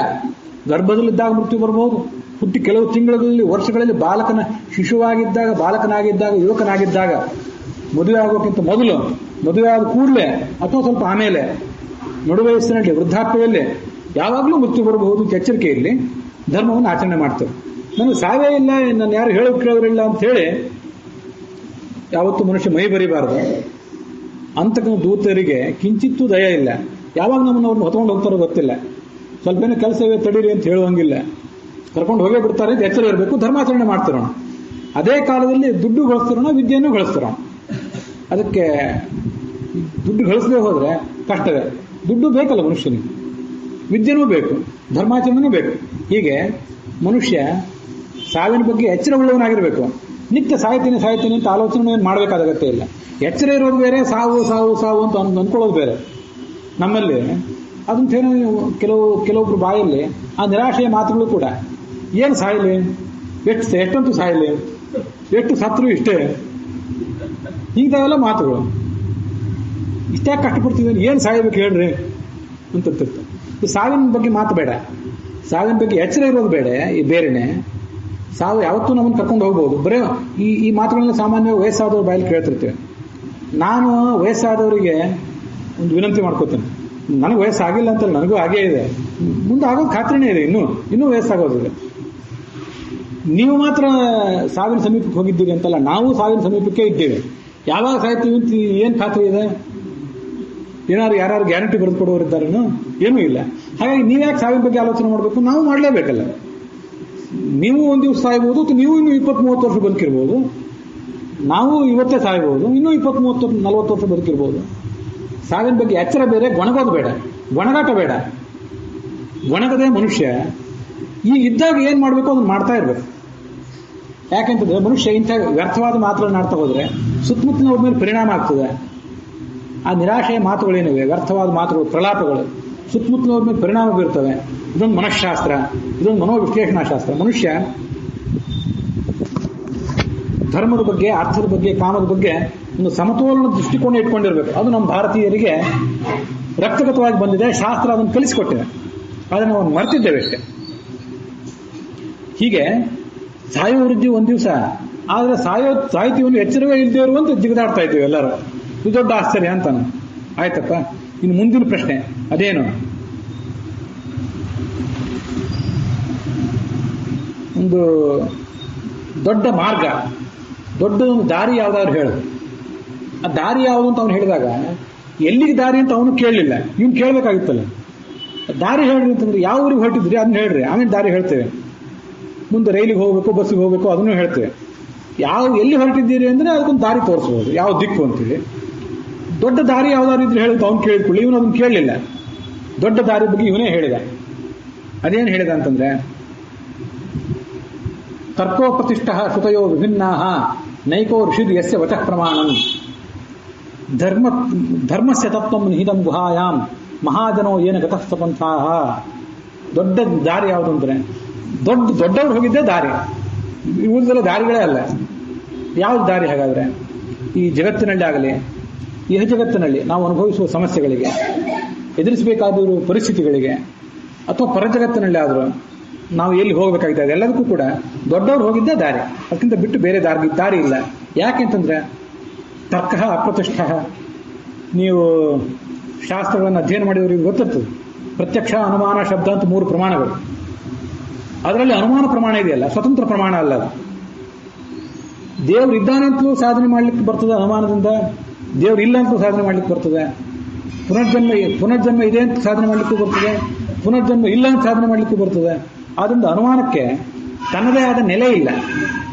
ಗರ್ಭದಲ್ಲಿದ್ದಾಗ ಮೃತ್ಯು ಬರ್ಬೋದು, ಹುಟ್ಟಿ ಕೆಲವು ತಿಂಗಳಲ್ಲಿ, ವರ್ಷಗಳಲ್ಲಿ, ಶಿಶುವಾಗಿದ್ದಾಗ, ಬಾಲಕನಾಗಿದ್ದಾಗ, ಯುವಕನಾಗಿದ್ದಾಗ, ಮದುವೆ ಆಗೋಕ್ಕಿಂತ ಮೊದಲು, ಮದುವೆ ಆದ ಕೂಡಲೇ ಅಥವಾ ಸ್ವಲ್ಪ ಆಮೇಲೆ, ನಡುವಯಸ್ಸಿನಲ್ಲಿ, ವೃದ್ಧಾಪ್ಯದಲ್ಲಿ ಯಾವಾಗಲೂ ಮೃತ್ಯು ಬರಬಹುದು ಅಂತ ಎಚ್ಚರಿಕೆಯಲ್ಲಿ ಧರ್ಮವನ್ನು ಆಚರಣೆ ಮಾಡ್ತೇವೆ. ನನಗೆ ಸಾವೇ ಇಲ್ಲ, ನಾನು ಯಾರು ಹೇಳೋಕೆ ಕೇಳೋರಿಲ್ಲ ಅಂತ ಹೇಳಿ ಯಾವತ್ತೂ ಮನುಷ್ಯ ಮೈ ಬರಿಬಾರದು. ಅಂತಕ್ಕಂಥ ದೂತರಿಗೆ ಕಿಂಚಿತ್ತೂ ದಯ ಇಲ್ಲ. ಯಾವಾಗ ನಮ್ಮನ್ನು ಅವ್ರನ್ನ ಹೊತ್ಕೊಂಡು ಹೋಗ್ತಾರೋ ಗೊತ್ತಿಲ್ಲ. ಸ್ವಲ್ಪ ಏನೋ ಕೆಲಸವೇ ತಡೀರಿ ಅಂತ ಹೇಳುವಂಗಿಲ್ಲ, ಕರ್ಕೊಂಡು ಹೋಗೇ ಬಿಡ್ತಾರೆ ಅಂತ ಎಚ್ಚರ ಇರಬೇಕು. ಧರ್ಮಾಚರಣೆ ಮಾಡ್ತಿರೋಣ. ಅದೇ ಕಾಲದಲ್ಲಿ ದುಡ್ಡು ಗಳಿಸ್ತಿರೋಣ, ವಿದ್ಯೆಯನ್ನು ಗಳಿಸ್ತಿರೋಣ. ಅದಕ್ಕೆ ದುಡ್ಡು ಗಳಿಸದೆ ಹೋದ್ರೆ ಕಷ್ಟವೇ. ದುಡ್ಡು ಬೇಕಲ್ಲ ಮನುಷ್ಯನಿಗೆ, ವಿದ್ಯೆನೂ ಬೇಕು, ಧರ್ಮಾಚರಣೆನೂ ಬೇಕು. ಹೀಗೆ ಮನುಷ್ಯ ಸಾವಿನ ಬಗ್ಗೆ ಎಚ್ಚರವುಳ್ಳವನಾಗಿರಬೇಕು. ನಿತ್ಯ ಸಾಯ್ತೀನಿ ಅಂತ ಆಲೋಚನೆ ಏನು ಮಾಡಬೇಕಾದ ಅಗತ್ಯ ಇಲ್ಲ. ಎಚ್ಚರ ಇರೋದು ಬೇರೆ, ಸಾವು ಸಾವು ಸಾವು ಅಂತ ಅಂದ್ಕೊಳ್ಳೋದು ಬೇರೆ. ನಮ್ಮಲ್ಲಿ ಅದಂತೇನೋ ಕೆಲವೊಬ್ರು ಬಾಯಲ್ಲಿ ಆ ನಿರಾಶೆಯ ಮಾತುಗಳು ಕೂಡ, ಏನು ಸಾಯಲಿ, ಎಷ್ಟಂತೂ ಸಾಯಲಿ, ಎಷ್ಟು ಸತ್ರು ಇಷ್ಟೇ, ಇಂಥವೆಲ್ಲ ಮಾತುಗಳು. ಇಷ್ಟ್ಯಾಕೆ ಕಷ್ಟಪಡ್ತಿದ್ದೀನಿ, ಏನು ಸಾಯಬೇಕು ಹೇಳ್ರಿ ಅಂತ. ಈ ಸಾವಿನ ಬಗ್ಗೆ ಮಾತು ಬೇಡ, ಸಾವಿನ ಬಗ್ಗೆ ಎಚ್ಚರ ಇರೋದು ಬೇಡ. ಈ ಬೇರೆನೆ ಸಾವು ಯಾವತ್ತೂ ನಮ್ಮನ್ನು ಕರ್ಕೊಂಡು ಹೋಗ್ಬೋದು. ಬರೀ ಈ ಮಾತುಗಳನ್ನ ಸಾಮಾನ್ಯವಾಗಿ ವಯಸ್ಸಾದವ್ರ ಬಾಯಲ್ಲಿ ಕೇಳ್ತಿರ್ತೇವೆ. ನಾನು ವಯಸ್ಸಾದವರಿಗೆ ಒಂದು ವಿನಂತಿ ಮಾಡ್ಕೋತೇನೆ. ನನಗೆ ವಯಸ್ಸಾಗಿಲ್ಲ ಅಂತಲ್ಲ, ನನಗೂ ಹಾಗೇ ಇದೆ, ಮುಂದೆ ಆಗೋದು ಖಾತ್ರಿನೇ ಇದೆ, ಇನ್ನೂ ವಯಸ್ಸಾಗೋದಿದೆ. ನೀವು ಮಾತ್ರ ಸಾವಿನ ಸಮೀಪಕ್ಕೆ ಹೋಗಿದ್ದೀರಿ ಅಂತಲ್ಲ, ನಾವು ಸಾವಿನ ಸಮೀಪಕ್ಕೆ ಇದ್ದೇವೆ. ಯಾವಾಗ ಸಾಯ್ತೀವಿ ಅಂತ ಏನು ಖಾತ್ರಿ ಇದೆ? ಏನಾದ್ರು ಯಾರು ಗ್ಯಾರಂಟಿ ಬರೆದು ಕೊಡೋರಿದ್ದಾರೇನು? ಏನೂ ಇಲ್ಲ. ಹಾಗಾಗಿ ನೀವ್ಯಾಕೆ ಸಾವಿನ ಬಗ್ಗೆ ಆಲೋಚನೆ ಮಾಡಬೇಕು? ನಾವು ಮಾಡಲೇಬೇಕಲ್ಲ. ನೀವು ಒಂದು ದಿವಸ ಸಾಯ್ಬೋದು, ನೀವು ಇನ್ನೂ 20-30 ವರ್ಷ ಬದುಕಿರ್ಬೋದು. ನಾವು ಇವತ್ತೇ ಸಾಯ್ಬೋದು, ಇನ್ನೂ 20-30-40 ವರ್ಷ ಬದುಕಿರ್ಬೋದು. ಸಾವಿನ ಬಗ್ಗೆ ಎಚ್ಚರ ಬೇರೆ, ಗೊಣಗೋದು ಬೇಡ, ಗೊಣಗಾಟ ಬೇಡ. ಗೊಣಗದೆ ಮನುಷ್ಯ ಈಗ ಇದ್ದಾಗ ಏನು ಮಾಡಬೇಕು ಅದನ್ನು ಮಾಡ್ತಾ ಇರಬೇಕು. ಯಾಕೆಂತಂದ್ರೆ ಮನುಷ್ಯ ಇಂಥ ವ್ಯರ್ಥವಾದ ಮಾತುಗಳನ್ನ ಆಡ್ತಾ ಹೋದ್ರೆ ಸುತ್ತಮುತ್ತಲಿನವ್ರ ಮೇಲೆ ಪರಿಣಾಮ ಆಗ್ತದೆ. ಆ ನಿರಾಶೆಯ ಮಾತುಗಳೇನಿವೆ, ವ್ಯರ್ಥವಾದ ಮಾತುಗಳು, ಪ್ರಲಾಪಗಳು ಸುತ್ತಮುತ್ತಲಿನವ್ರ ಮೇಲೆ ಪರಿಣಾಮ ಬೀರ್ತವೆ. ಇದೊಂದು ಮನಃಶಾಸ್ತ್ರ, ಇದೊಂದು ಮನೋವಿಶ್ಲೇಷಣಾ ಶಾಸ್ತ್ರ. ಮನುಷ್ಯ ಧರ್ಮದ ಬಗ್ಗೆ, ಅರ್ಥದ ಬಗ್ಗೆ, ಕಾಮದ ಬಗ್ಗೆ ಒಂದು ಸಮತೋಲನ ದೃಷ್ಟಿಕೋನ ಇಟ್ಕೊಂಡಿರ್ಬೇಕು. ಅದು ನಮ್ಮ ಭಾರತೀಯರಿಗೆ ರಕ್ತಗತವಾಗಿ ಬಂದಿದೆ. ಶಾಸ್ತ್ರ ಅದನ್ನು ಕಲಿಸಿಕೊಟ್ಟಿದೆ, ಅದನ್ನು ನಾವು ಮರ್ತಿದ್ದೇವೆ ಅಷ್ಟೇ. ಹೀಗೆ ಸಾಯೋ ವೃದ್ಧಿ ಒಂದು ದಿವಸ, ಆದರೆ ಸಾಯ್ತೀವನು ಎಚ್ಚರವೇ ಇಲ್ಲದೆ ಇರುವಂತ ಜಿಗಿದಾಡ್ತಾ ಇದ್ದೀವಿ ಎಲ್ಲರೂ. ಇದು ದೊಡ್ಡ ಆಶ್ಚರ್ಯ ಅಂತಾನೆ. ಆಯ್ತಪ್ಪ, ಇನ್ನು ಮುಂದಿನ ಪ್ರಶ್ನೆ ಅದೇನು? ಒಂದು ದೊಡ್ಡ ಮಾರ್ಗ, ದೊಡ್ಡ ಒಂದು ದಾರಿ ಯಾವ್ದಾದ್ರು ಹೇಳು. ಆ ದಾರಿ ಯಾವುದು ಅಂತ ಅವನು ಹೇಳಿದಾಗ ಎಲ್ಲಿಗೆ ದಾರಿ ಅಂತ ಅವನು ಕೇಳಲಿಲ್ಲ, ಇವ್ನು ಕೇಳಬೇಕಾಗಿತ್ತಲ್ಲ. ದಾರಿ ಹೇಳ್ರಿ ಅಂತಂದ್ರೆ ಯಾವ ಊರಿಗೆ ಹೊರಟಿದ್ರಿ ಅದನ್ನ ಹೇಳ್ರಿ, ಆಮೇಲೆ ದಾರಿ ಹೇಳ್ತೇವೆ. ಮುಂದೆ ರೈಲಿಗೆ ಹೋಗ್ಬೇಕು, ಬಸ್ಸಿಗೆ ಹೋಗ್ಬೇಕು ಅದನ್ನು ಹೇಳ್ತೇವೆ. ಎಲ್ಲಿ ಹೊರಟಿದ್ದೀರಿ ಅಂದ್ರೆ ಅದಕ್ಕೊಂದು ದಾರಿ ತೋರಿಸ್ಬೋದು, ಯಾವ ದಿಕ್ಕು ಅಂತೇಳಿ. ದೊಡ್ಡ ದಾರಿ ಯಾವ್ದಾದ್ರು ಇದ್ರೆ ಹೇಳಿದ್ದು ಅವ್ನು ಕೇಳಿದ್ಕೊಳ್ಳಿ, ಇವನು ಅದನ್ನು ಕೇಳಲಿಲ್ಲ. ದೊಡ್ಡ ದಾರಿ ಬಗ್ಗೆ ಇವನೇ ಹೇಳಿದ. ಅದೇನು ಹೇಳಿದ ಅಂತಂದ್ರೆ, ತರ್ಕೋಪತಿಷ್ಠ ಶ್ರುತಯೋ ವಿಭಿನ್ನಾ ನೈಕೋ ಋಷಿದ್ ಯಸ್ಯ ವಚಃ ಪ್ರಮಾಣಂ ಧರ್ಮಸ್ಯ ತತ್ವಂ ನಿಹಿತಂ ಗುಹಾಯಾಂ ಮಹಾಜನೋ ಏನ ಗತಃ ಪಂಥಾಃ. ದೊಡ್ಡ ದಾರಿ ಯಾವುದು ಅಂದ್ರೆ ದೊಡ್ಡವ್ರು ಹೋಗಿದ್ದೇ ದಾರಿ, ಇವುದೆಲ್ಲ ದಾರಿಗಳೇ ಅಲ್ಲ. ಯಾವ್ದು ದಾರಿ ಹಾಗಾದ್ರೆ? ಈ ಜಗತ್ತಿನಲ್ಲಿ ಆಗಲಿ, ಇಹ ಜಗತ್ತಿನಲ್ಲಿ ನಾವು ಅನುಭವಿಸುವ ಸಮಸ್ಯೆಗಳಿಗೆ, ಎದುರಿಸಬೇಕಾದ ಪರಿಸ್ಥಿತಿಗಳಿಗೆ, ಅಥವಾ ಪರ ಜಗತ್ತಿನಲ್ಲಿ ಆದರೂ ನಾವು ಎಲ್ಲಿ ಹೋಗಬೇಕಾಗಿದೆ ಎಲ್ಲದಕ್ಕೂ ಕೂಡ ದೊಡ್ಡವ್ರು ಹೋಗಿದ್ದೇ ದಾರಿ, ಅದಕ್ಕಿಂತ ಬಿಟ್ಟು ಬೇರೆ ದಾರಿ ಇಲ್ಲ. ಯಾಕೆಂತಂದ್ರೆ ತರ್ಕ ಅಪ್ರತಿಷ್ಠ. ನೀವು ಶಾಸ್ತ್ರಗಳನ್ನು ಅಧ್ಯಯನ ಮಾಡಿದವರಿಗೆ ಗೊತ್ತಿರ್ತದೆ, ಪ್ರತ್ಯಕ್ಷ, ಅನುಮಾನ, ಶಬ್ದ ಅಂತ 3 ಪ್ರಮಾಣಗಳು. ಅದರಲ್ಲಿ ಅನುಮಾನ ಪ್ರಮಾಣ ಇದೆಯಲ್ಲ, ಸ್ವತಂತ್ರ ಪ್ರಮಾಣ ಅಲ್ಲ ಅದು. ದೇವ್ರು ಇದ್ದಾನೆ ಅಂತಲೂ ಸಾಧನೆ ಮಾಡ್ಲಿಕ್ಕೆ ಬರ್ತದೆ ಅನುಮಾನದಿಂದ, ದೇವ್ರು ಇಲ್ಲ ಅಂತಲೂ ಸಾಧನೆ ಮಾಡ್ಲಿಕ್ಕೆ ಬರ್ತದೆ. ಪುನರ್ಜನ್ಮ ಇದೆ ಅಂತ ಸಾಧನೆ ಮಾಡ್ಲಿಕ್ಕೂ ಬರ್ತದೆ, ಪುನರ್ಜನ್ಮ ಇಲ್ಲ ಅಂತ ಸಾಧನೆ ಮಾಡ್ಲಿಕ್ಕೂ ಬರ್ತದೆ. ಆದ್ರಿಂದ ಅನುಮಾನಕ್ಕೆ ತನ್ನದೇ ಆದ ನೆಲೆ ಇಲ್ಲ,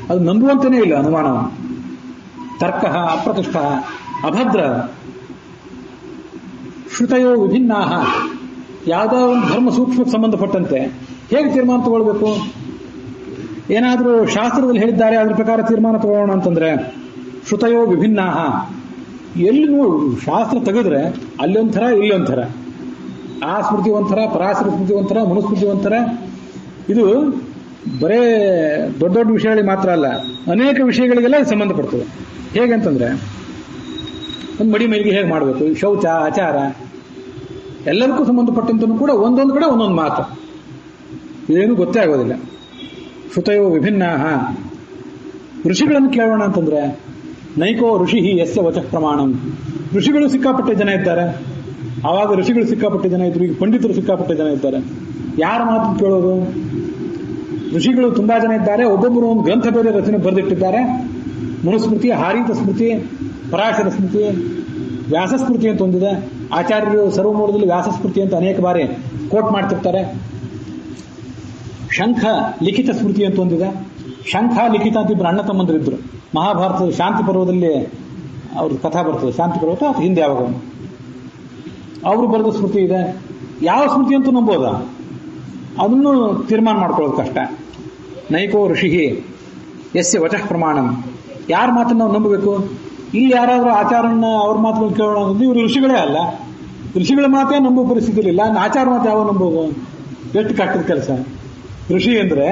ಅದು ನಂಬುವಂತನೇ ಇಲ್ಲ ಅನುಮಾನವನ್ನು. ತರ್ಕ ಅಪ್ರತಿಷ್ಠ ಅಭದ್ರ. ಶ್ರುತಯೋ ವಿಭಿನ್ನಾ. ಯಾವುದೋ ಒಂದು ಧರ್ಮ ಸೂಕ್ಷ್ಮಕ್ಕೆ ಸಂಬಂಧಪಟ್ಟಂತೆ ಹೇಗೆ ತೀರ್ಮಾನ ತಗೊಳ್ಬೇಕು? ಏನಾದರೂ ಶಾಸ್ತ್ರದಲ್ಲಿ ಹೇಳಿದ್ದಾರೆ ಅದ್ರ ಪ್ರಕಾರ ತೀರ್ಮಾನ ತಗೊಳ್ಳೋಣ ಅಂತಂದ್ರೆ ಶ್ರುತಯೋ ವಿಭಿನ್ನಾ. ಎಲ್ಲಿ ಶಾಸ್ತ್ರ ತೆಗೆದ್ರೆ ಅಲ್ಲೊಂಥರ ಇಲ್ಲೊಂಥರ, ಆ ಸ್ಮೃತಿ ಒಂಥರ, ಪರಾಶರ ಸ್ಮೃತಿ ಒಂಥರ, ಮನುಸ್ಮೃತಿ ಒಂಥರ. ಇದು ಬರೇ ದೊಡ್ಡ ದೊಡ್ಡ ವಿಷಯಗಳಿಗೆ ಮಾತ್ರ ಅಲ್ಲ, ಅನೇಕ ವಿಷಯಗಳಿಗೆಲ್ಲ ಸಂಬಂಧಪಡ್ತದೆ. ಹೇಗಂತಂದ್ರೆ ಒಂದು ಮಡಿ ಮೈಲಿಗೆ ಹೇಗೆ ಮಾಡಬೇಕು, ಶೌಚ, ಆಚಾರ ಎಲ್ಲದಕ್ಕೂ ಸಂಬಂಧಪಟ್ಟಂತೂ ಕೂಡ ಒಂದೊಂದು ಕಡೆ ಒಂದೊಂದು ಮಾತು, ಇದೇನು ಗೊತ್ತೇ ಆಗೋದಿಲ್ಲ. ಶ್ರುತಯೋ ವಿಭಿನ್ನ. ಋಷಿಗಳನ್ನು ಕೇಳೋಣ ಅಂತಂದ್ರೆ ನೈಕೋ ಋಷಿ ಯಸ್ಯ ವಚಃ ಪ್ರಮಾಣಂ. ಋಷಿಗಳು ಸಿಕ್ಕಾಪಟ್ಟೆ ಜನ ಇದ್ದಾರೆ, ಆವಾಗ ಋಷಿಗಳು ಸಿಕ್ಕಾಪಟ್ಟೆ ಜನ ಇದ್ರು, ಈಗ ಪಂಡಿತರು ಸಿಕ್ಕಾಪಟ್ಟೆ ಜನ ಇದ್ದಾರೆ. ಯಾರ ಮಾತು ಕೇಳೋದು? ಋಷಿಗಳು ತುಂಬಾ ಜನ ಇದ್ದಾರೆ, ಒಬ್ಬೊಬ್ಬರು ಒಂದು ಗ್ರಂಥ ಬೇರೆ ರಚನೆ ಬರೆದಿಟ್ಟಿದ್ದಾರೆ. ಮನುಸ್ಮೃತಿ, ಹಾರೀತ ಸ್ಮೃತಿ, ಪರಾಶರ ಸ್ಮೃತಿ, ವ್ಯಾಸಸ್ಮೃತಿ ಅಂತ ಒಂದಿದೆ. ಆಚಾರ್ಯರು ಸರ್ವಮೂಲದಲ್ಲಿ ವ್ಯಾಸಸ್ಮೃತಿ ಅಂತ ಅನೇಕ ಬಾರಿ ಕೋಟ್ ಮಾಡ್ತಿರ್ತಾರೆ. ಶಂಖ ಲಿಖಿತ ಸ್ಮೃತಿ ಅಂತ ಒಂದಿದೆ. ಶಂಖ ಲಿಖಿತ ಅಂತ ಇಬ್ಬರು ಅಣ್ಣ ತಮ್ಮಂದಿರಿದ್ರು. ಮಹಾಭಾರತದ ಶಾಂತಿ ಪರ್ವದಲ್ಲಿ ಅವ್ರ ಕಥಾ ಬರ್ತದೆ. ಶಾಂತಿ ಪರ್ವತ ಅಥವಾ ಹಿಂದೆ ಯಾವಾಗ ಅವರು ಬರೆದ ಸ್ಮೃತಿ ಇದೆ. ಯಾವ ಸ್ಮೃತಿ ಅಂತೂ ನಂಬೋದ, ಅದನ್ನು ತೀರ್ಮಾನ ಮಾಡ್ಕೊಳ್ಳೋದು ಕಷ್ಟ. ನೈಕೋ ಋಷಿ ಯಸ್ಯ ವಚಃ ಪ್ರಮಾಣಂ. ಯಾರ ಮಾತನ್ನು ನಾವು ನಂಬಬೇಕು? ಇಲ್ಲಿ ಯಾರಾದರೂ ಆಚಾರನ್ನ ಅವ್ರ ಮಾತುಗಳು ಕೇಳೋಣ ಅಂದ್ರೆ ಇವರು ಋಷಿಗಳೇ ಅಲ್ಲ, ಋಷಿಗಳ ಮಾತೇ ನಂಬೋ ಪರಿಸ್ಥಿತಿ ಇಲ್ಲ. ಆಚಾರ ಮಾತು ಯಾವ ನಂಬೋದು? ಎಷ್ಟು ಕಷ್ಟದ ಕೆಲಸ. ಋಷಿ ಅಂದ್ರೆ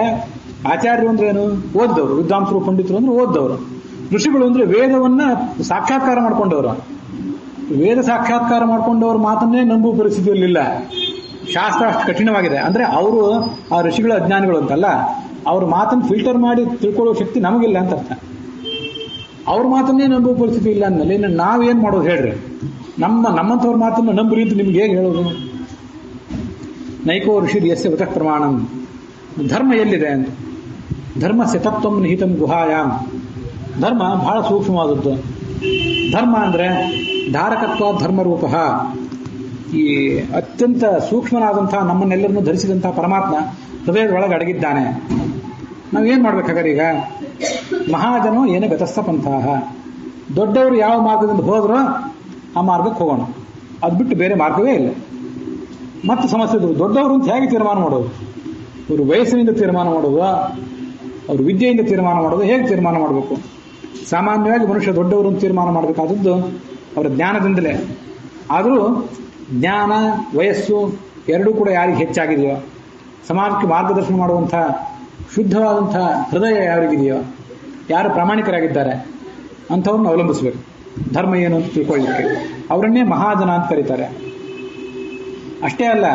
ಆಚಾರ್ಯರು ಅಂದ್ರೆ ಏನು? ಓದ್ದವರು, ವಿದ್ವಾಂಸರು, ಪಂಡಿತರು ಅಂದ್ರೆ ಓದ್ದವರು. ಋಷಿಗಳು ಅಂದ್ರೆ ವೇದವನ್ನ ಸಾಕ್ಷಾತ್ಕಾರ ಮಾಡ್ಕೊಂಡವರು. ವೇದ ಸಾಕ್ಷಾತ್ಕಾರ ಮಾಡ್ಕೊಂಡವ್ರ ಮಾತನ್ನೇ ನಂಬುವ ಪರಿಸ್ಥಿತಿಯಲ್ಲಿಲ್ಲ. ಶಾಸ್ತ್ರ ಅಷ್ಟು ಕಠಿಣವಾಗಿದೆ. ಅಂದ್ರೆ ಅವರು ಆ ಋಷಿಗಳ ಅಜ್ಞಾನಿಗಳು ಅಂತಲ್ಲ, ಅವ್ರ ಮಾತನ್ನು ಫಿಲ್ಟರ್ ಮಾಡಿ ತಿಳ್ಕೊಳ್ಳೋ ಶಕ್ತಿ ನಮಗಿಲ್ಲ ಅಂತ ಅರ್ಥ. ಅವ್ರ ಮಾತನ್ನೇ ನಂಬುವ ಪರಿಸ್ಥಿತಿ ಇಲ್ಲ ಅಂದಮೇಲೆ ಇನ್ನು ನಾವೇನ್ ಮಾಡೋದು ಹೇಳ್ರಿ? ನಮ್ಮಂಥವ್ರ ಮಾತನ್ನು ನಂಬ್ರಿ ಅಂತ ನಿಮ್ಗೆ ಹೇಗೆ ಹೇಳೋದು? ನೈಕೋ ಋಷಿ ಯಸ್ಯ ವಚಃ ಪ್ರಮಾಣಂ. ಧರ್ಮ ಎಲ್ಲಿದೆ ಅಂತ. ಧರ್ಮಸ್ಯ ತತ್ವಂ ನಿಹಿತಂ ಗುಹಾಯಾಮ್. ಧರ್ಮ ಬಹಳ ಸೂಕ್ಷ್ಮವಾದದ್ದು. ಧರ್ಮ ಅಂದ್ರೆ ಧಾರಕತ್ವ ಧರ್ಮರೂಪ. ಈ ಅತ್ಯಂತ ಸೂಕ್ಷ್ಮನಾದಂತಹ ನಮ್ಮನ್ನೆಲ್ಲರನ್ನು ಧರಿಸಿದಂತಹ ಪರಮಾತ್ಮ ಹೃದಯದ ಒಳಗೆ ಅಡಗಿದ್ದಾನೆ. ನಾವೇನ್ ಮಾಡ್ಬೇಕಾದ್ರೆ ಈಗ ಮಹಾಜನೋ ಏನ ಗತಸ್ಥ ಪಂಥಾಹ. ದೊಡ್ಡವರು ಯಾವ ಮಾರ್ಗದಿಂದ ಹೋದ್ರೋ ಆ ಮಾರ್ಗಕ್ಕೆ ಹೋಗೋಣ, ಅದು ಬಿಟ್ಟು ಬೇರೆ ಮಾರ್ಗವೇ ಇಲ್ಲ. ಮತ್ತೆ ಸಮಸ್ಯೆ ಇದ್ರು ದೊಡ್ಡವರು ಅಂತ ಹೇಗೆ ತೀರ್ಮಾನ ಮಾಡೋದು? ಅವರು ವಯಸ್ಸಿನಿಂದ ತೀರ್ಮಾನ ಮಾಡೋದು, ಅವರು ವಿದ್ಯೆಯಿಂದ ತೀರ್ಮಾನ ಮಾಡೋದು, ಹೇಗೆ ತೀರ್ಮಾನ ಮಾಡಬೇಕು? ಸಾಮಾನ್ಯವಾಗಿ ಮನುಷ್ಯ ದೊಡ್ಡವರು ತೀರ್ಮಾನ ಮಾಡಬೇಕಾದದ್ದು ಅವರ ಜ್ಞಾನದಿಂದಲೇ. ಆದರೂ ಜ್ಞಾನ, ವಯಸ್ಸು ಎರಡೂ ಕೂಡ ಯಾರಿಗೆ ಹೆಚ್ಚಾಗಿದೆಯೋ, ಸಮಾಜಕ್ಕೆ ಮಾರ್ಗದರ್ಶನ ಮಾಡುವಂಥ ಶುದ್ಧವಾದಂಥ ಹೃದಯ ಯಾರಿಗಿದೆಯೋ, ಯಾರು ಪ್ರಾಮಾಣಿಕರಾಗಿದ್ದಾರೆ ಅಂಥವ್ರನ್ನ ಅವಲಂಬಿಸಬೇಕು. ಧರ್ಮ ಏನು ಅಂತ ತಿಳ್ಕೊಳ್ಳಿಕ್ಕೆ ಅವರನ್ನೇ ಮಹಾಜನ ಅಂತ ಕರೀತಾರೆ. ಅಷ್ಟೇ ಅಲ್ಲ,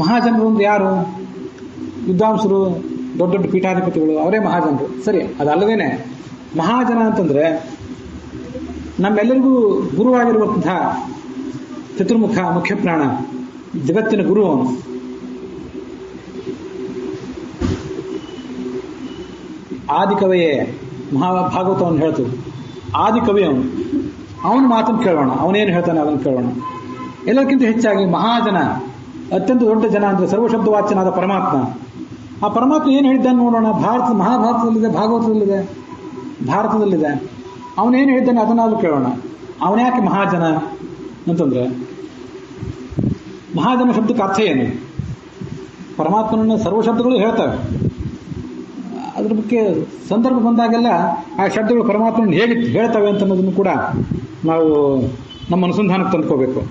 ಮಹಾಜನರು ಅಂದ್ರೆ ಯಾರು? ವಿದ್ವಾಂಸರು, ದೊಡ್ಡ ದೊಡ್ಡ ಪೀಠಾಧಿಪತಿಗಳು, ಅವರೇ ಮಹಾಜನರು. ಸರಿ, ಅದಲ್ಲದೇನೆ ಮಹಾಜನ ಅಂತಂದ್ರೆ ನಮ್ಮೆಲ್ಲರಿಗೂ ಗುರುವಾಗಿರುವಂತಹ ಚತುರ್ಮುಖ ಮುಖ್ಯಪ್ರಾಣ ಜಗತ್ತಿನ ಗುರು ಅವನು. ಆದಿಕವಿಯೇ ಮಹಾಭಾಗವತವನ್ನು ಹೇಳ್ತು. ಆದಿಕವಿ ಅವನ ಮಾತನ್ನು ಕೇಳೋಣ, ಅವನೇನು ಹೇಳ್ತಾನೆ ಅದನ್ನು ಕೇಳೋಣ. ಎಲ್ಲಕ್ಕಿಂತ ಹೆಚ್ಚಾಗಿ ಮಹಾಜನ, ಅತ್ಯಂತ ದೊಡ್ಡ ಜನ ಅಂದರೆ ಸರ್ವಶಬ್ದವಾಚ್ಯನಾದ ಪರಮಾತ್ಮ. ಆ ಪರಮಾತ್ಮ ಏನು ಹೇಳಿದ್ದಾನೆ ನೋಡೋಣ. ಮಹಾಭಾರತದಲ್ಲಿದೆ, ಭಾಗವತದಲ್ಲಿದೆ, ಭಾರತದಲ್ಲಿದೆ. ಅವನೇನು ಹೇಳಿದ್ದಾನೆ ಅದನ್ನಾದ್ರೂ ಕೇಳೋಣ. ಅವನ್ಯಾಕೆ ಮಹಾಜನ ಅಂತಂದ್ರೆ, ಮಹಾಜನ ಶಬ್ದಕ್ಕೆ ಅರ್ಥ ಏನು? ಪರಮಾತ್ಮನನ್ನು ಸರ್ವಶಬ್ದಗಳು ಹೇಳ್ತವೆ. ಅದ್ರ ಬಗ್ಗೆ ಸಂದರ್ಭ ಬಂದಾಗೆಲ್ಲ ಆ ಶಬ್ದಗಳು ಪರಮಾತ್ಮನ ಹೇಗೆ ಹೇಳ್ತವೆ ಅಂತ ಅನ್ನೋದನ್ನು ಕೂಡ ನಾವು ನಮ್ಮ ಅನುಸಂಧಾನಕ್ಕೆ ತಂದ್ಕೋಬೇಕು.